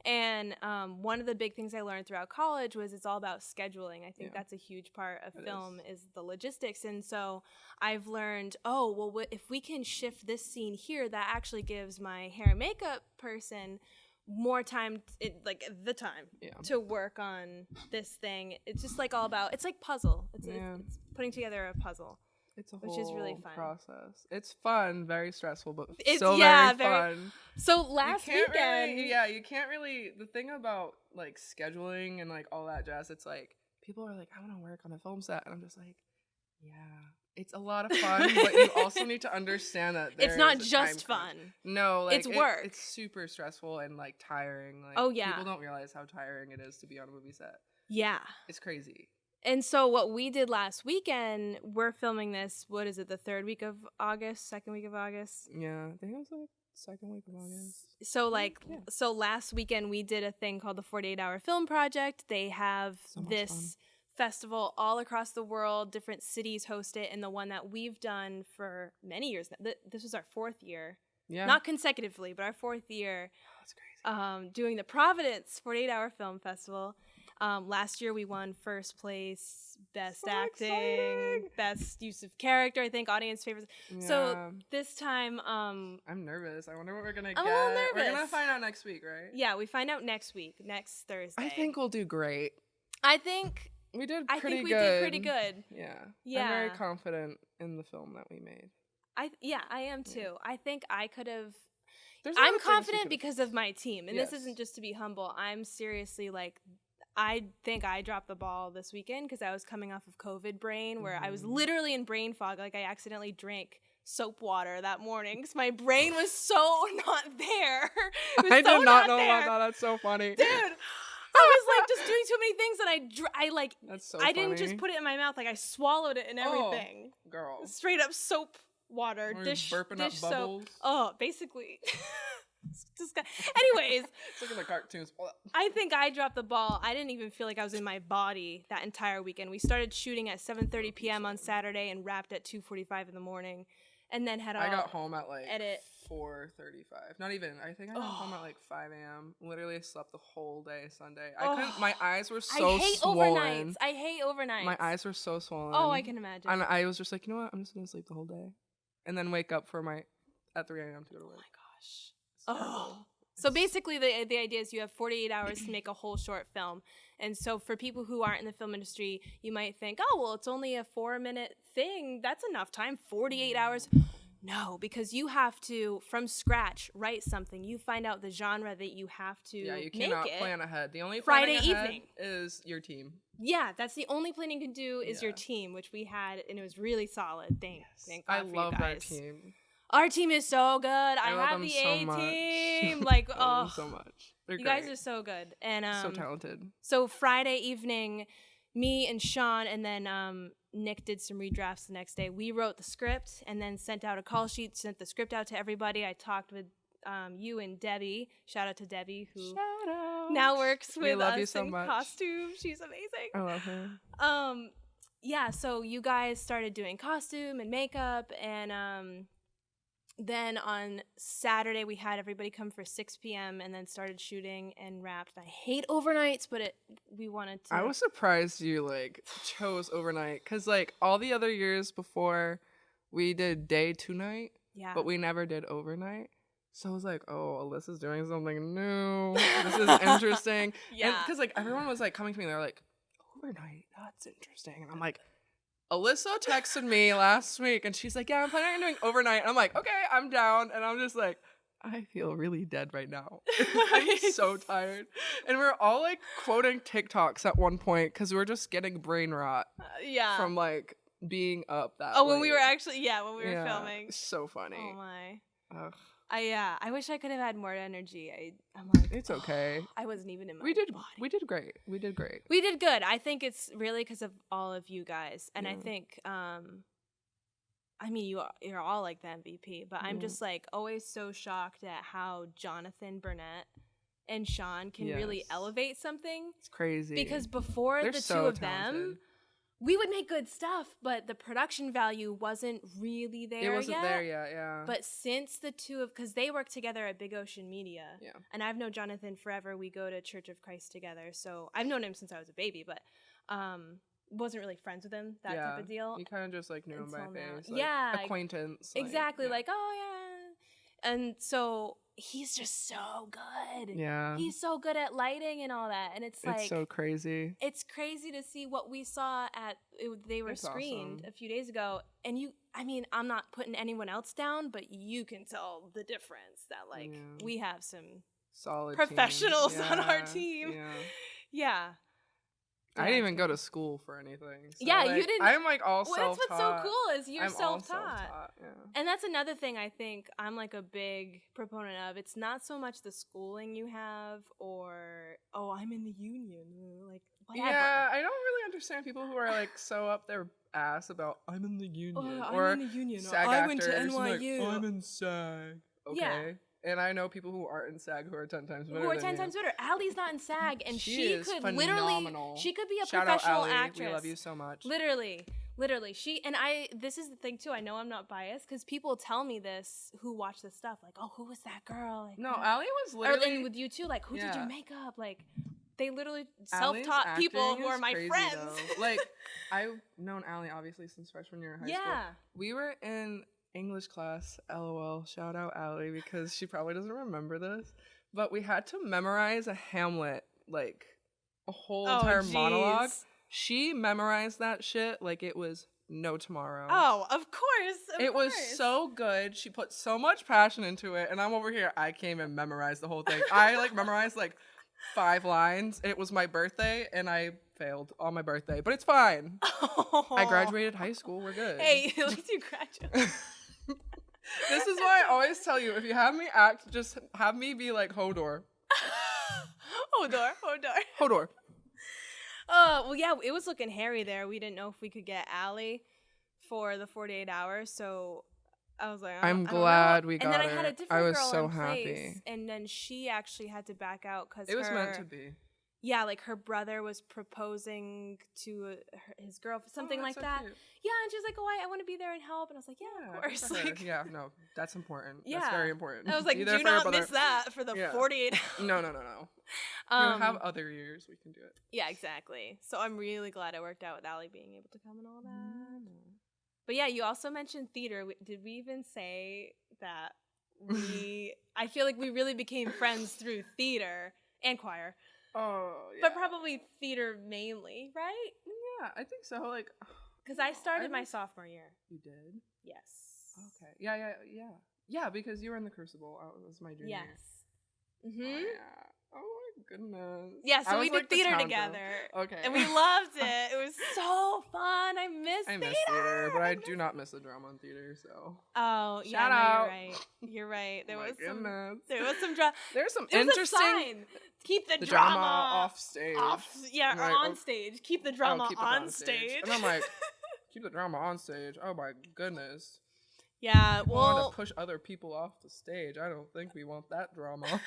[SPEAKER 2] And one of the big things I learned throughout college was it's all about scheduling. I think that's a huge part of film is the logistics. And so I've learned, if we can shift this scene here, that actually gives my hair and makeup person more time, to work on this thing. It's just like all about, it's like puzzle. It's putting together a puzzle.
[SPEAKER 1] It's a whole process. It's fun, very stressful, but very fun.
[SPEAKER 2] So last weekend,
[SPEAKER 1] you can't really. The thing about like scheduling and like all that jazz, it's like people are like, I want to work on a film set, and I'm just like, yeah, it's a lot of fun, but you also need to understand that
[SPEAKER 2] it's not just fun.
[SPEAKER 1] No, like
[SPEAKER 2] it's work.
[SPEAKER 1] It's super stressful and like tiring. Like, people don't realize how tiring it is to be on a movie set.
[SPEAKER 2] Yeah,
[SPEAKER 1] it's crazy.
[SPEAKER 2] And so what we did last weekend, we're filming this, what is it, the second week of August?
[SPEAKER 1] Yeah, I think it was like second week of August.
[SPEAKER 2] So last weekend we did a thing called the 48-Hour Film Project. They have this festival all across the world. Different cities host it, and the one that we've done for many years. This was our 4th year. Yeah. Not consecutively, but our 4th year.
[SPEAKER 1] That's crazy.
[SPEAKER 2] Doing the Providence 48-Hour Film Festival. Last year we won first place, best acting, exciting. Best use of character, I think, audience favorites. Yeah. So this time,
[SPEAKER 1] I'm nervous. I wonder what we're gonna get.
[SPEAKER 2] I'm a little nervous.
[SPEAKER 1] We're gonna find out next week, right?
[SPEAKER 2] Yeah, we find out next week, next Thursday.
[SPEAKER 1] I think we'll do great.
[SPEAKER 2] I think
[SPEAKER 1] we did pretty good. Yeah. I'm very confident in the film that we made.
[SPEAKER 2] I am too. Yeah. I think I could have. I'm confident because of my team, and this isn't just to be humble. I'm seriously like. I think I dropped the ball this weekend because I was coming off of COVID brain, where I was literally in brain fog. Like, I accidentally drank soap water that morning because my brain was so not there.
[SPEAKER 1] I did not know about that. That's so funny.
[SPEAKER 2] Dude, I was like just doing too many things, and I like,
[SPEAKER 1] that's so
[SPEAKER 2] I didn't just put it in my mouth. Like, I swallowed it and everything.
[SPEAKER 1] Oh, girl.
[SPEAKER 2] Straight up soap water, dish
[SPEAKER 1] up
[SPEAKER 2] soap.
[SPEAKER 1] bubbles?
[SPEAKER 2] Oh, basically. Anyways,
[SPEAKER 1] it's like in the cartoons.
[SPEAKER 2] I think I dropped the ball. I didn't even feel like I was in my body that entire weekend. We started shooting at 7:30 p.m. on Saturday and wrapped at 2:45 in the morning, and then I
[SPEAKER 1] got home at like 4:35. Not even. I think I got home at like 5 a.m. Literally slept the whole day Sunday. I couldn't. My eyes were so swollen.
[SPEAKER 2] I hate overnights.
[SPEAKER 1] My eyes were so swollen.
[SPEAKER 2] Oh, I can imagine.
[SPEAKER 1] And I was just like, you know what? I'm just gonna sleep the whole day, and then wake up at 3 a.m. to go to work.
[SPEAKER 2] Oh my gosh. So basically the idea is you have 48 hours to make a whole short film. And so for people who aren't in the film industry, you might think, oh, well, it's only a 4-minute thing. That's enough time. 48 hours. No, because you have to, from scratch, write something. You find out the genre that you have to make it.
[SPEAKER 1] Yeah, you cannot plan ahead. The only
[SPEAKER 2] Friday
[SPEAKER 1] planning ahead
[SPEAKER 2] evening
[SPEAKER 1] is your team.
[SPEAKER 2] Yeah, that's the only planning you can do is your team, which we had, and it was really solid. Thank God
[SPEAKER 1] I
[SPEAKER 2] for
[SPEAKER 1] love
[SPEAKER 2] you guys.
[SPEAKER 1] Our team.
[SPEAKER 2] Our team is so good. I have the A team. Like,
[SPEAKER 1] oh, so much.
[SPEAKER 2] You guys are so good and
[SPEAKER 1] so talented.
[SPEAKER 2] So Friday evening, me and Sean, and then Nick did some redrafts the next day. We wrote the script and then sent out a call sheet, sent the script out to everybody. I talked with you and Debbie. Shout out to Debbie, who now works with us in costume. She's amazing.
[SPEAKER 1] I love her.
[SPEAKER 2] Yeah. So you guys started doing costume and makeup, and then on Saturday, we had everybody come for 6 p.m. and then started shooting and wrapped. I hate overnights, but we wanted to.
[SPEAKER 1] I was surprised you chose overnight, because all the other years before, we did day to night, but we never did overnight. So I was like, oh, Alyssa's doing something new. This is interesting. Because everyone was coming to me, they're like, overnight, that's interesting. And I'm like, Alyssa texted me last week and she's like, yeah, I'm planning on doing overnight. And I'm like, okay, I'm down. And I'm just like, I feel really dead right now. I'm so tired. And we're all like quoting TikToks at one point because we're just getting brain rot. From like being up that
[SPEAKER 2] when we were actually when we were filming.
[SPEAKER 1] So funny.
[SPEAKER 2] Oh my.
[SPEAKER 1] Ugh.
[SPEAKER 2] I wish I could have had more energy. I'm like,
[SPEAKER 1] it's okay.
[SPEAKER 2] I wasn't even in my
[SPEAKER 1] body. We did great. We did good.
[SPEAKER 2] I think it's really because of all of you guys, and I think I mean, you're all like the MVP, but I'm just like always so shocked at how Jonathan Burnett and Sean can really elevate something.
[SPEAKER 1] It's crazy.
[SPEAKER 2] Because before the two of them, we would make good stuff, but the production value wasn't really there yet.
[SPEAKER 1] It wasn't there yet, yeah.
[SPEAKER 2] But since the two of, because they work together at Big Ocean Media, and I've known Jonathan forever. We go to Church of Christ together, so I've known him since I was a baby, but wasn't really friends with him, that type of deal.
[SPEAKER 1] You kind of just like knew him by face,
[SPEAKER 2] like,
[SPEAKER 1] acquaintance.
[SPEAKER 2] Exactly, like oh yeah, and so he's just so good.
[SPEAKER 1] Yeah,
[SPEAKER 2] he's so good at lighting and all that, and it's like
[SPEAKER 1] so crazy.
[SPEAKER 2] It's crazy to see what we saw they were screened a few days ago, and I mean, I'm not putting anyone else down, but you can tell the difference that like we have some
[SPEAKER 1] solid
[SPEAKER 2] professionals on our team. Yeah.
[SPEAKER 1] I didn't even go to school for anything. So
[SPEAKER 2] like,
[SPEAKER 1] you didn't. I'm like all self-taught.
[SPEAKER 2] That's what's so cool is you're
[SPEAKER 1] self-taught.
[SPEAKER 2] And that's another thing I think I'm like a big proponent of. It's not so much the schooling you have or, I'm in the union. Like, whatever.
[SPEAKER 1] Yeah, I don't really understand people who are like so up their ass about I'm in the union. Or
[SPEAKER 2] I'm in the union.
[SPEAKER 1] SAG
[SPEAKER 2] I went to NYU.
[SPEAKER 1] Like, I'm in SAG. Okay. Yeah. And I know people who aren't in SAG who are 10 times better.
[SPEAKER 2] Allie's not in SAG, and she could
[SPEAKER 1] phenomenal.
[SPEAKER 2] She could be a
[SPEAKER 1] Shout
[SPEAKER 2] professional
[SPEAKER 1] out, Allie.
[SPEAKER 2] actress.
[SPEAKER 1] We love you so much.
[SPEAKER 2] Literally. She and I. This is the thing too. I know I'm not biased because people tell me this who watch this stuff. Like, oh, who was that girl? Like,
[SPEAKER 1] no, Allie was literally.
[SPEAKER 2] Or with you too. Like, who did your makeup? Like, they literally self-taught people who are my friends.
[SPEAKER 1] Like, I've known Allie obviously since freshman year of high school. We were in English class, LOL, shout out Allie because she probably doesn't remember this, but we had to memorize a Hamlet, like a whole entire monologue. She memorized that shit like it was no tomorrow.
[SPEAKER 2] Oh, of course.
[SPEAKER 1] It was so good. She put so much passion into it, and I'm over here, I can't even memorize the whole thing. I like memorized like 5 lines. It was my birthday, and I failed on my birthday, but it's fine. I graduated high school. We're good.
[SPEAKER 2] Hey, at least you graduated.
[SPEAKER 1] This is why I always tell you, if you have me act, just have me be like Hodor. Hodor.
[SPEAKER 2] Well, yeah, it was looking hairy there. We didn't know if we could get Allie for the 48 hours, so I was like,
[SPEAKER 1] I'm glad we got her.
[SPEAKER 2] And then I had a different girl
[SPEAKER 1] I was so
[SPEAKER 2] in
[SPEAKER 1] happy.
[SPEAKER 2] Place, and then she actually had to back out because
[SPEAKER 1] it was meant to be.
[SPEAKER 2] Yeah, like her brother was proposing to his girlfriend, something like that.
[SPEAKER 1] Cute.
[SPEAKER 2] Yeah, and she was like, "Oh, I want to be there and help." And I was like, "Yeah, of course." Like,
[SPEAKER 1] yeah, no, that's important. Yeah, that's very important.
[SPEAKER 2] I was like, "Do not miss that for the 48 hours."
[SPEAKER 1] No. We'll have other years we can do it.
[SPEAKER 2] Yeah, exactly. So I'm really glad it worked out with Allie being able to come and all that. But yeah, you also mentioned theater. Did we even say that I feel like we really became friends through theater and choir.
[SPEAKER 1] Oh, yeah.
[SPEAKER 2] But probably theater mainly, right?
[SPEAKER 1] Yeah, I think so. Like,
[SPEAKER 2] because I started my sophomore year.
[SPEAKER 1] You did?
[SPEAKER 2] Yes.
[SPEAKER 1] Okay. Yeah. Yeah, because you were in the Crucible. It was my junior.
[SPEAKER 2] Yes.
[SPEAKER 1] Oh, yeah. Oh my goodness.
[SPEAKER 2] Yeah, so we did theater together.
[SPEAKER 1] Okay.
[SPEAKER 2] And we loved it. It was so fun. I miss theater.
[SPEAKER 1] But I do not miss the drama in theater, so.
[SPEAKER 2] Oh, yeah,
[SPEAKER 1] Shout out.
[SPEAKER 2] You're right. You're right. There was some drama.
[SPEAKER 1] There's some interesting.
[SPEAKER 2] Keep the drama
[SPEAKER 1] off stage.
[SPEAKER 2] On stage. Keep the drama on stage.
[SPEAKER 1] And I'm like, keep the drama on stage. Oh my goodness.
[SPEAKER 2] Yeah,
[SPEAKER 1] People want to push other people off the stage. I don't think we want that drama.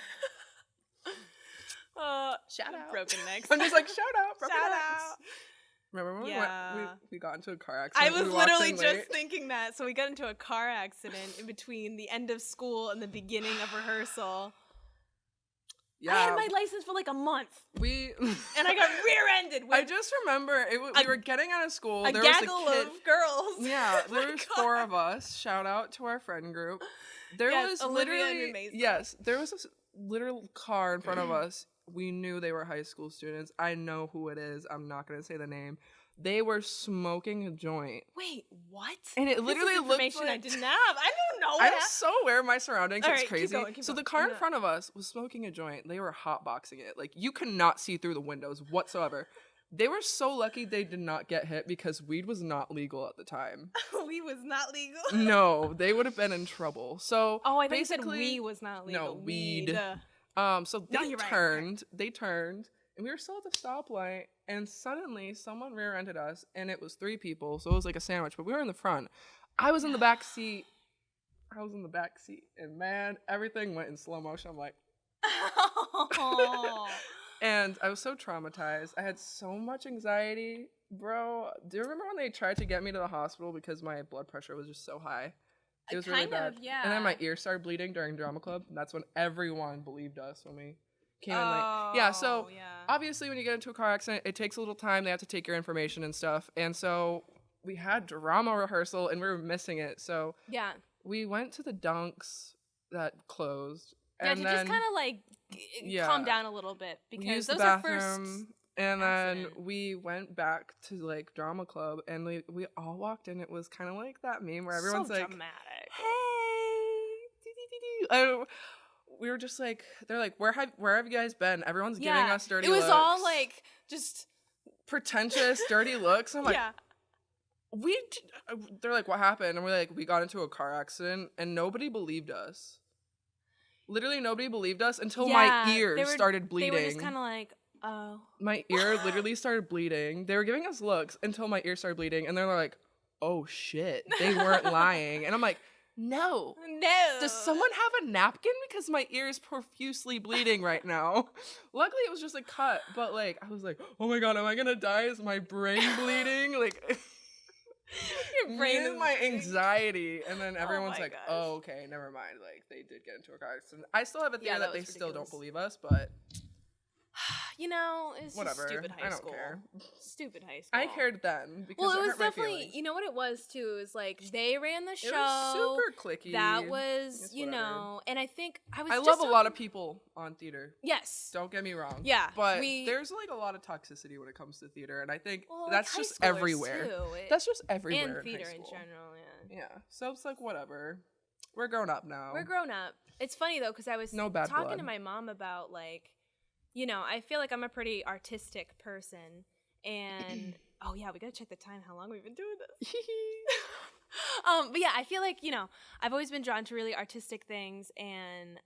[SPEAKER 2] Shout out. Broken necks.
[SPEAKER 1] I'm just like, shout out.
[SPEAKER 2] Shout out.
[SPEAKER 1] Remember when we got into a car accident?
[SPEAKER 2] I was literally just thinking that. So we got into a car accident in between the end of school and the beginning of rehearsal. Yeah. I had my license for like a month. And I got rear-ended.
[SPEAKER 1] I just remember we were getting out of school.
[SPEAKER 2] There was a kid of girls.
[SPEAKER 1] Yeah, there was 4 of us. Shout out to our friend group. There was a literal car in front of us. We knew they were high school students. I know who it is. I'm not going to say the name. They were smoking a joint.
[SPEAKER 2] Wait, what?
[SPEAKER 1] And it literally looked like...
[SPEAKER 2] I didn't have. I don't know.
[SPEAKER 1] I'm so aware of my surroundings. It's crazy.
[SPEAKER 2] Keep
[SPEAKER 1] so
[SPEAKER 2] going.
[SPEAKER 1] The car in front of us was smoking a joint. They were hotboxing it. Like, you could not see through the windows whatsoever. They were so lucky they did not get hit because weed was not legal at the time.
[SPEAKER 2] Weed was not legal?
[SPEAKER 1] No, they would have been in trouble. So
[SPEAKER 2] I think you said weed was not legal.
[SPEAKER 1] No, weed. So they turned. They turned. And we were still at the stoplight, and suddenly someone rear-ended us, and it was 3 people, so it was like a sandwich, but we were in the front. I was in the back seat, and man, everything went in slow motion. I'm like, and I was so traumatized. I had so much anxiety, bro. Do you remember when they tried to get me to the hospital because my blood pressure was just so high? It was really bad.
[SPEAKER 2] Yeah.
[SPEAKER 1] And then my ear started bleeding during drama club. And that's when everyone believed us when we came in late. Yeah, so obviously when you get into a car accident, it takes a little time. They have to take your information and stuff. And so we had drama rehearsal and we were missing it. So we went to the Dunks that closed.
[SPEAKER 2] Yeah, to just kind of like calm down a little bit because those are first.
[SPEAKER 1] And then we went back to like drama club and we all walked in. It was kind of like that meme where everyone's
[SPEAKER 2] so
[SPEAKER 1] like,
[SPEAKER 2] dramatic.
[SPEAKER 1] Hey, we were just like, they're like, where have you guys been? Everyone's giving us dirty looks.
[SPEAKER 2] It was all like just
[SPEAKER 1] pretentious, dirty looks. I'm like, they're like, what happened? And we're like, we got into a car accident and nobody believed us. Literally nobody believed us until my ears started bleeding.
[SPEAKER 2] They were just kind of like, oh.
[SPEAKER 1] My ear literally started bleeding. They were giving us looks until my ear started bleeding. And they're like, oh shit, they weren't lying. And I'm like, No. Does someone have a napkin? Because my ear is profusely bleeding right now. Luckily, it was just a cut. But, like, I was like, oh, my God, am I going to die? Is my brain bleeding? Like,
[SPEAKER 2] your brain is
[SPEAKER 1] my anxiety. And then everyone's like, gosh. Oh, okay, never mind. Like, they did get into a car accident. I still have a theory that they still don't believe us, but...
[SPEAKER 2] You know, it's
[SPEAKER 1] whatever.
[SPEAKER 2] Just stupid high school.
[SPEAKER 1] I don't care.
[SPEAKER 2] Stupid high school.
[SPEAKER 1] I cared then because
[SPEAKER 2] well,
[SPEAKER 1] it
[SPEAKER 2] was
[SPEAKER 1] hurt
[SPEAKER 2] definitely.
[SPEAKER 1] My feelings.
[SPEAKER 2] You know what it was too? Is like they ran the show.
[SPEAKER 1] It was super cliquey.
[SPEAKER 2] That was, you know, and I think I was.
[SPEAKER 1] I love a lot of people on theater.
[SPEAKER 2] Yes.
[SPEAKER 1] Don't get me wrong.
[SPEAKER 2] Yeah.
[SPEAKER 1] But there's like a lot of toxicity when it comes to theater, and I think that's just everywhere. That's just everywhere.
[SPEAKER 2] And theater in general, yeah.
[SPEAKER 1] Yeah. So it's like whatever. We're grown up now.
[SPEAKER 2] We're grown up. It's funny though because I was talking to my mom about like. You know, I feel like I'm a pretty artistic person, and oh yeah, we gotta check the time. How long we've been doing this? But yeah, I feel like I've always been drawn to really artistic things, and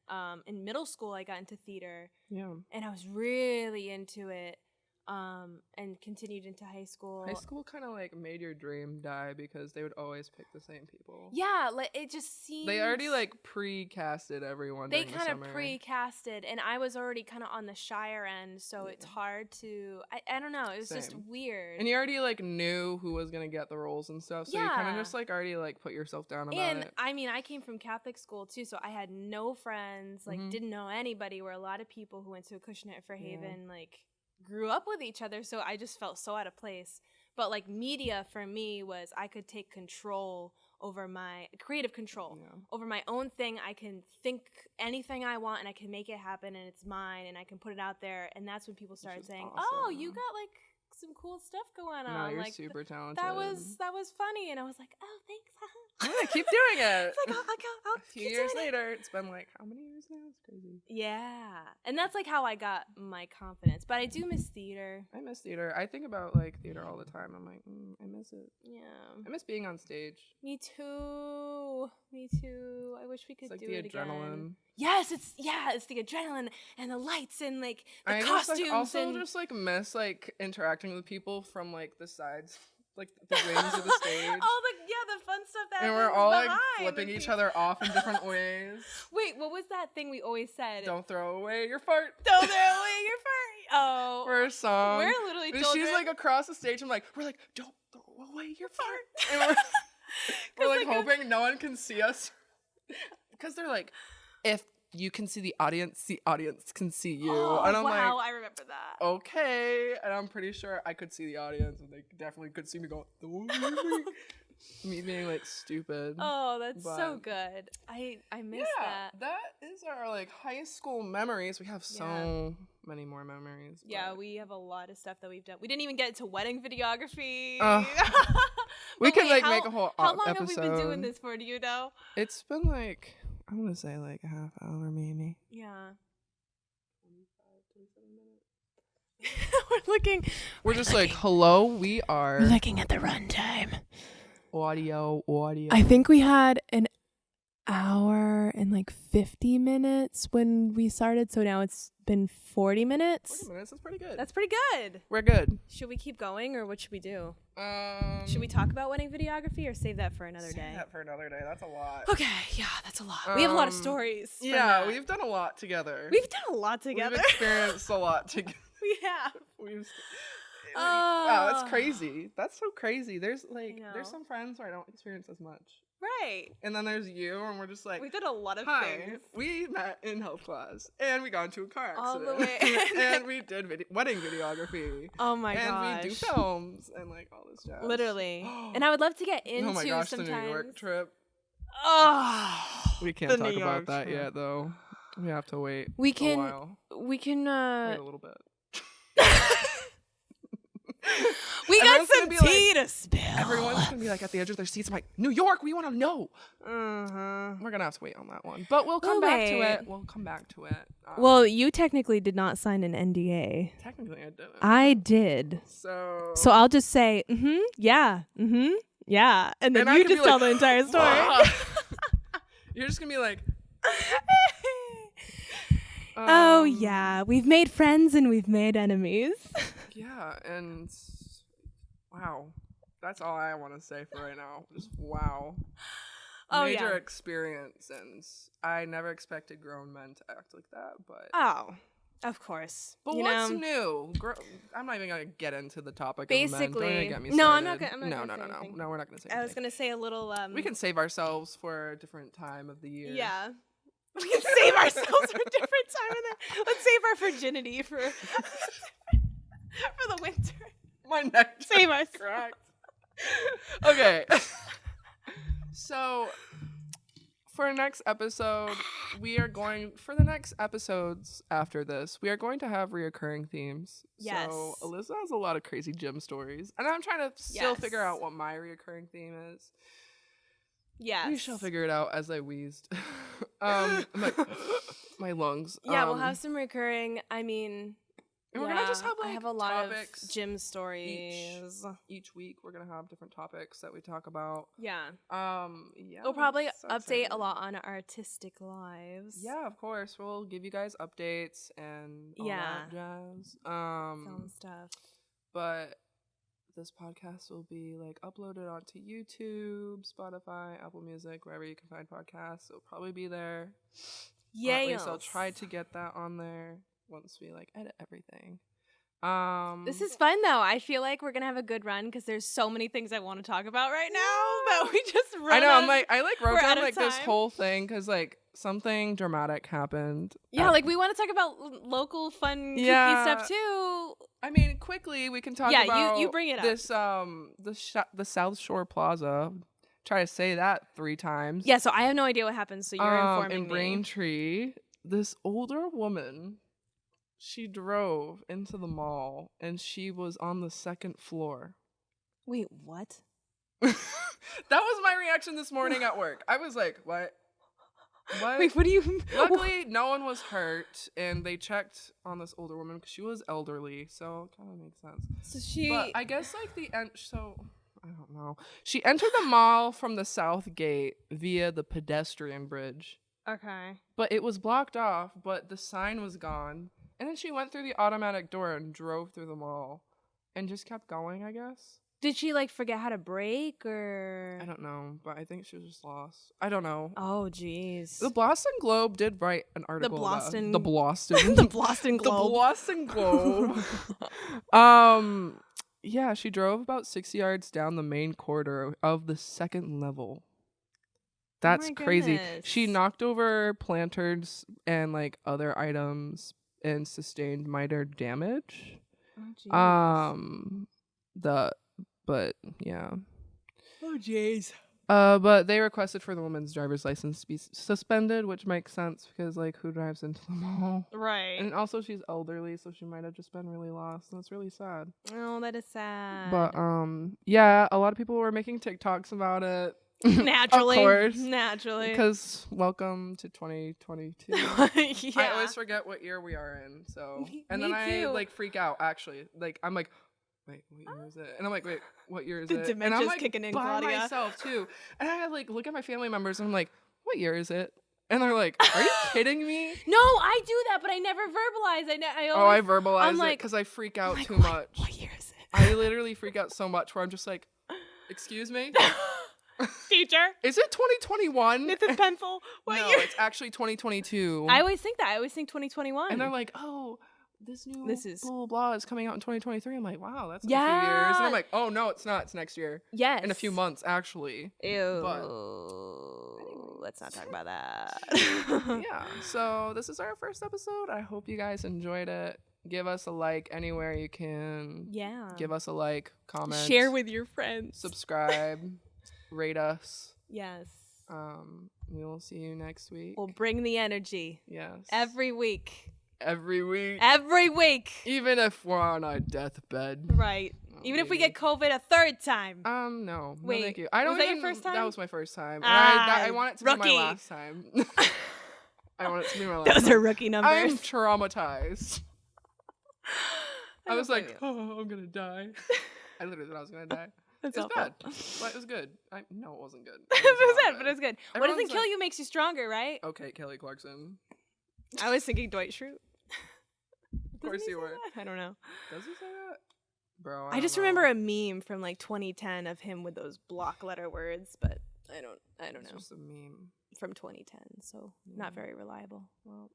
[SPEAKER 2] in middle school I got into theater.
[SPEAKER 1] Yeah,
[SPEAKER 2] and I was really into it. And continued into high school.
[SPEAKER 1] High school kind of like made your dream die because they would always pick the same people.
[SPEAKER 2] Yeah, like it just seems
[SPEAKER 1] they already like pre-casted everyone.
[SPEAKER 2] They kind of pre-casted, and I was already kind of on the shyer end, so it's hard to. I don't know. It was just weird.
[SPEAKER 1] And you already like knew who was gonna get the roles and stuff, so you kind of just like already like put yourself down about it.
[SPEAKER 2] And I mean, I came from Catholic school too, so I had no friends. Like, didn't know anybody. Where a lot of people who went to Acushnet for Haven, like. Grew up with each other, so I just felt so out of place. But like media for me was I could take control over my creative control over my own thing. I can think anything I want and I can make it happen and it's mine and I can put it out there. And that's when people started saying, awesome. "Oh, you got like some cool stuff going on.
[SPEAKER 1] No, you're
[SPEAKER 2] like,
[SPEAKER 1] super talented.
[SPEAKER 2] That was funny." And I was like, "Oh, thanks."
[SPEAKER 1] Yeah, keep doing it.
[SPEAKER 2] It's like, I'll
[SPEAKER 1] a few years later, it's been like, how many years now? It's crazy.
[SPEAKER 2] Yeah. And that's like how I got my confidence. But I do miss theater.
[SPEAKER 1] I miss theater. I think about like theater all the time. I'm like, I miss it.
[SPEAKER 2] Yeah.
[SPEAKER 1] I miss being on stage.
[SPEAKER 2] Me too. I wish we could do it again.
[SPEAKER 1] Adrenaline.
[SPEAKER 2] Yes, it's the adrenaline and the lights and like the costumes.
[SPEAKER 1] I just like miss like interacting with people from like the sides. Like the wings of the stage.
[SPEAKER 2] The fun stuff that
[SPEAKER 1] and we're all like flipping each other off in different ways.
[SPEAKER 2] Wait, what was that thing we always said?
[SPEAKER 1] Don't throw away your fart.
[SPEAKER 2] Don't throw away your fart. Oh.
[SPEAKER 1] For a song.
[SPEAKER 2] We're literally children.
[SPEAKER 1] She's like across the stage. We're like, don't throw away your fart. And we're like hoping no one can see us. Because they're like, if you can see the audience can see you. And I'm like,
[SPEAKER 2] I remember that.
[SPEAKER 1] Okay. And I'm pretty sure I could see the audience and they definitely could see me going, me being like stupid.
[SPEAKER 2] Oh, that's so good. I miss that.
[SPEAKER 1] That is our like high school memories. We have so many more memories.
[SPEAKER 2] Yeah, we have a lot of stuff that we've done. We didn't even get into wedding videography.
[SPEAKER 1] We can make a whole episode.
[SPEAKER 2] How long have we been doing this for? Do you know?
[SPEAKER 1] It's been like, I'm gonna say like a half hour maybe.
[SPEAKER 2] Yeah.
[SPEAKER 1] 25, 27 minutes. We're just looking. Like, hello. We are
[SPEAKER 2] looking at the runtime.
[SPEAKER 1] Audio.
[SPEAKER 2] I think we had an hour and like 50 minutes when we started, so now it's been 40 minutes.
[SPEAKER 1] 40 minutes is pretty good.
[SPEAKER 2] That's pretty good.
[SPEAKER 1] We're good.
[SPEAKER 2] Should we keep going, or what should we do? Should we talk about wedding videography, or save that for another day?
[SPEAKER 1] Save that for another day. That's a lot.
[SPEAKER 2] Okay, yeah, that's a lot. We have a lot of stories.
[SPEAKER 1] Yeah, we've done a lot together.
[SPEAKER 2] We've
[SPEAKER 1] experienced a lot together.
[SPEAKER 2] We have.
[SPEAKER 1] Wow, that's crazy. That's so crazy. There's some friends where I don't experience as much.
[SPEAKER 2] Right.
[SPEAKER 1] And then there's you, and we're just like,
[SPEAKER 2] we did a lot of things.
[SPEAKER 1] We met in health class, and we got into a car accident.
[SPEAKER 2] All the way.
[SPEAKER 1] And we did wedding videography.
[SPEAKER 2] Oh my gosh.
[SPEAKER 1] And we do films and like all this jazz.
[SPEAKER 2] Literally. And I would love to get into
[SPEAKER 1] oh my gosh,
[SPEAKER 2] sometimes.
[SPEAKER 1] The New York trip.
[SPEAKER 2] Oh.
[SPEAKER 1] We can't talk about that yet, though. We have to wait.
[SPEAKER 2] We can.
[SPEAKER 1] A while.
[SPEAKER 2] We can.
[SPEAKER 1] Wait a little bit.
[SPEAKER 2] We got some tea to spill.
[SPEAKER 1] Everyone's gonna be like at the edge of their seats. I'm like, New York, we want to know. We're gonna have to wait on that one, but we'll come back to it. We'll come back to it.
[SPEAKER 2] Well, you technically did not sign an NDA.
[SPEAKER 1] Technically, I didn't.
[SPEAKER 2] I did.
[SPEAKER 1] So
[SPEAKER 2] I'll just say, yeah, and then you just tell the entire story.
[SPEAKER 1] You're just gonna be like.
[SPEAKER 2] Oh yeah, we've made friends and we've made enemies.
[SPEAKER 1] Yeah, and wow, that's all I want to say for right now. Just wow. Major experience, and I never expected grown men to act like that, but
[SPEAKER 2] of course.
[SPEAKER 1] But what's new? I'm not even gonna get into the topic.
[SPEAKER 2] Basically,
[SPEAKER 1] of men. Don't even get me
[SPEAKER 2] no,
[SPEAKER 1] started.
[SPEAKER 2] I'm not gonna.
[SPEAKER 1] No, we're not gonna say.
[SPEAKER 2] I was gonna say a little.
[SPEAKER 1] We can save ourselves for a different time of the year.
[SPEAKER 2] Yeah. We can save ourselves for a different time of the. Let's save our virginity for the winter.
[SPEAKER 1] My neck.
[SPEAKER 2] Save us.
[SPEAKER 1] Correct. Okay. So, for next episode, for the next episodes after this, we are going to have reoccurring themes.
[SPEAKER 2] Yes.
[SPEAKER 1] So, Alyssa has a lot of crazy gym stories, and I'm trying to still figure out what my reoccurring theme is.
[SPEAKER 2] Yes.
[SPEAKER 1] We shall figure it out as I wheezed. My lungs.
[SPEAKER 2] Yeah, we'll have some recurring. I mean,
[SPEAKER 1] and we're gonna just have
[SPEAKER 2] I have a lot of gym stories.
[SPEAKER 1] Each week, we're gonna have different topics that we talk about.
[SPEAKER 2] Yeah.
[SPEAKER 1] Yeah.
[SPEAKER 2] We'll probably update a lot on our artistic lives.
[SPEAKER 1] Yeah, of course. We'll give you guys updates and all that jazz.
[SPEAKER 2] Film stuff.
[SPEAKER 1] But this podcast will be like uploaded onto YouTube, Spotify, Apple Music, wherever you can find podcasts. It'll probably be there.
[SPEAKER 2] Yeah.
[SPEAKER 1] At least I'll try to get that on there once we like edit everything.
[SPEAKER 2] This is fun though. I feel like we're gonna have a good run because there's so many things I want to talk about right now that we just run.
[SPEAKER 1] I know. I wrote down like this whole thing because like something dramatic happened.
[SPEAKER 2] Yeah, like we want to talk about local fun kooky stuff too.
[SPEAKER 1] I mean, quickly we can talk about.
[SPEAKER 2] Yeah, you bring it up.
[SPEAKER 1] This the South Shore Plaza. Try to say that 3 times.
[SPEAKER 2] Yeah, so I have no idea what happened. So you're informing me.
[SPEAKER 1] In Braintree, this older woman, she drove into the mall and she was on the 2nd floor.
[SPEAKER 2] Wait, what?
[SPEAKER 1] That was my reaction this morning at work. I was like, what? What?
[SPEAKER 2] Wait, what do you...
[SPEAKER 1] Luckily, no one was hurt, and they checked on this older woman because she was elderly, so it kind of makes sense.
[SPEAKER 2] So
[SPEAKER 1] But I guess, like, I don't know. She entered the mall from the south gate via the pedestrian bridge.
[SPEAKER 2] Okay.
[SPEAKER 1] But it was blocked off, but the sign was gone. And then she went through the automatic door and drove through the mall and just kept going, I guess.
[SPEAKER 2] Did she like forget how to brake or?
[SPEAKER 1] I don't know, but I think she was just lost. I don't know.
[SPEAKER 2] Oh, jeez.
[SPEAKER 1] The Boston Globe did write an article about the Boston
[SPEAKER 2] the Boston Globe.
[SPEAKER 1] The Boston Globe. Yeah, she drove about 6 yards down the main corridor of the 2nd level. That's crazy. She knocked over planters and like other items and sustained minor damage.
[SPEAKER 2] Oh, jeez.
[SPEAKER 1] But yeah.
[SPEAKER 2] Oh, jeez.
[SPEAKER 1] But they requested for the woman's driver's license to be suspended, which makes sense because, like, who drives into the mall?
[SPEAKER 2] Right.
[SPEAKER 1] And also she's elderly, so she might have just been really lost, and it's really sad.
[SPEAKER 2] Oh, that is sad.
[SPEAKER 1] But yeah, a lot of people were making TikToks about it.
[SPEAKER 2] Naturally.
[SPEAKER 1] Of course.
[SPEAKER 2] Naturally.
[SPEAKER 1] Because welcome to 2022.
[SPEAKER 2] Yeah.
[SPEAKER 1] I always forget what year we are in, so. And then I, like, freak out, actually. Like, I'm like, wait, what year is it? And I'm like, wait, what year is it?
[SPEAKER 2] And
[SPEAKER 1] I'm like,
[SPEAKER 2] kicking in,
[SPEAKER 1] by
[SPEAKER 2] Claudia.
[SPEAKER 1] myself, too. And I, like, look at my family members, and I'm like, what year is it? And they're like, are you kidding me?
[SPEAKER 2] No, I do that, but I never verbalize. I
[SPEAKER 1] verbalize it because I freak out too much.
[SPEAKER 2] What year is it?
[SPEAKER 1] I literally freak out so much where I'm just like, excuse me?
[SPEAKER 2] Teacher?
[SPEAKER 1] Is it 2021?
[SPEAKER 2] With a pencil? What
[SPEAKER 1] No,
[SPEAKER 2] year?
[SPEAKER 1] it's actually 2022.
[SPEAKER 2] I always think that. I always think 2021.
[SPEAKER 1] And they're like, oh, this is blah, blah, blah is coming out in 2023. I'm like, wow, that's in a few
[SPEAKER 2] Yeah.
[SPEAKER 1] years. And I'm like, oh, no, it's not. It's next year.
[SPEAKER 2] Yes.
[SPEAKER 1] In a few months, actually.
[SPEAKER 2] Ew.
[SPEAKER 1] But
[SPEAKER 2] let's not talk about that.
[SPEAKER 1] Yeah. So this is our first episode. I hope you guys enjoyed it. Give us a like anywhere you can.
[SPEAKER 2] Yeah.
[SPEAKER 1] Give us a like, comment.
[SPEAKER 2] Share with your friends.
[SPEAKER 1] Subscribe. Rate us.
[SPEAKER 2] Yes.
[SPEAKER 1] We will see you next week.
[SPEAKER 2] We'll bring the energy.
[SPEAKER 1] Yes.
[SPEAKER 2] Every week.
[SPEAKER 1] Every week.
[SPEAKER 2] Every week.
[SPEAKER 1] Even if we're on our deathbed.
[SPEAKER 2] Right. Even if we get COVID a third time.
[SPEAKER 1] No.
[SPEAKER 2] Wait.
[SPEAKER 1] No, thank you. Was
[SPEAKER 2] that your first time?
[SPEAKER 1] That was my first time. And I want it to be my last time. I want it to be my last time.
[SPEAKER 2] Those are rookie numbers.
[SPEAKER 1] I'm traumatized. I was like, oh, I'm gonna die. I literally thought I was gonna die.
[SPEAKER 2] That's
[SPEAKER 1] It's bad. But it was good. No, it wasn't good.
[SPEAKER 2] It was bad, but it was good. What
[SPEAKER 1] Everyone's
[SPEAKER 2] doesn't kill you makes you stronger, right?
[SPEAKER 1] Okay, Kelly Clarkson.
[SPEAKER 2] I was thinking Dwight Schrute.
[SPEAKER 1] Of course you were.
[SPEAKER 2] I don't know.
[SPEAKER 1] Does he say that? Bro,
[SPEAKER 2] I just remember a meme from like 2010 of him with those block letter words, but I don't know.
[SPEAKER 1] It's just a meme.
[SPEAKER 2] From 2010, so not very reliable.
[SPEAKER 1] Well,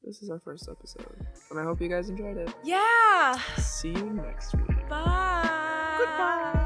[SPEAKER 1] this is our first episode, and I hope you guys enjoyed it.
[SPEAKER 2] Yeah.
[SPEAKER 1] See you next week.
[SPEAKER 2] Bye.
[SPEAKER 1] Goodbye.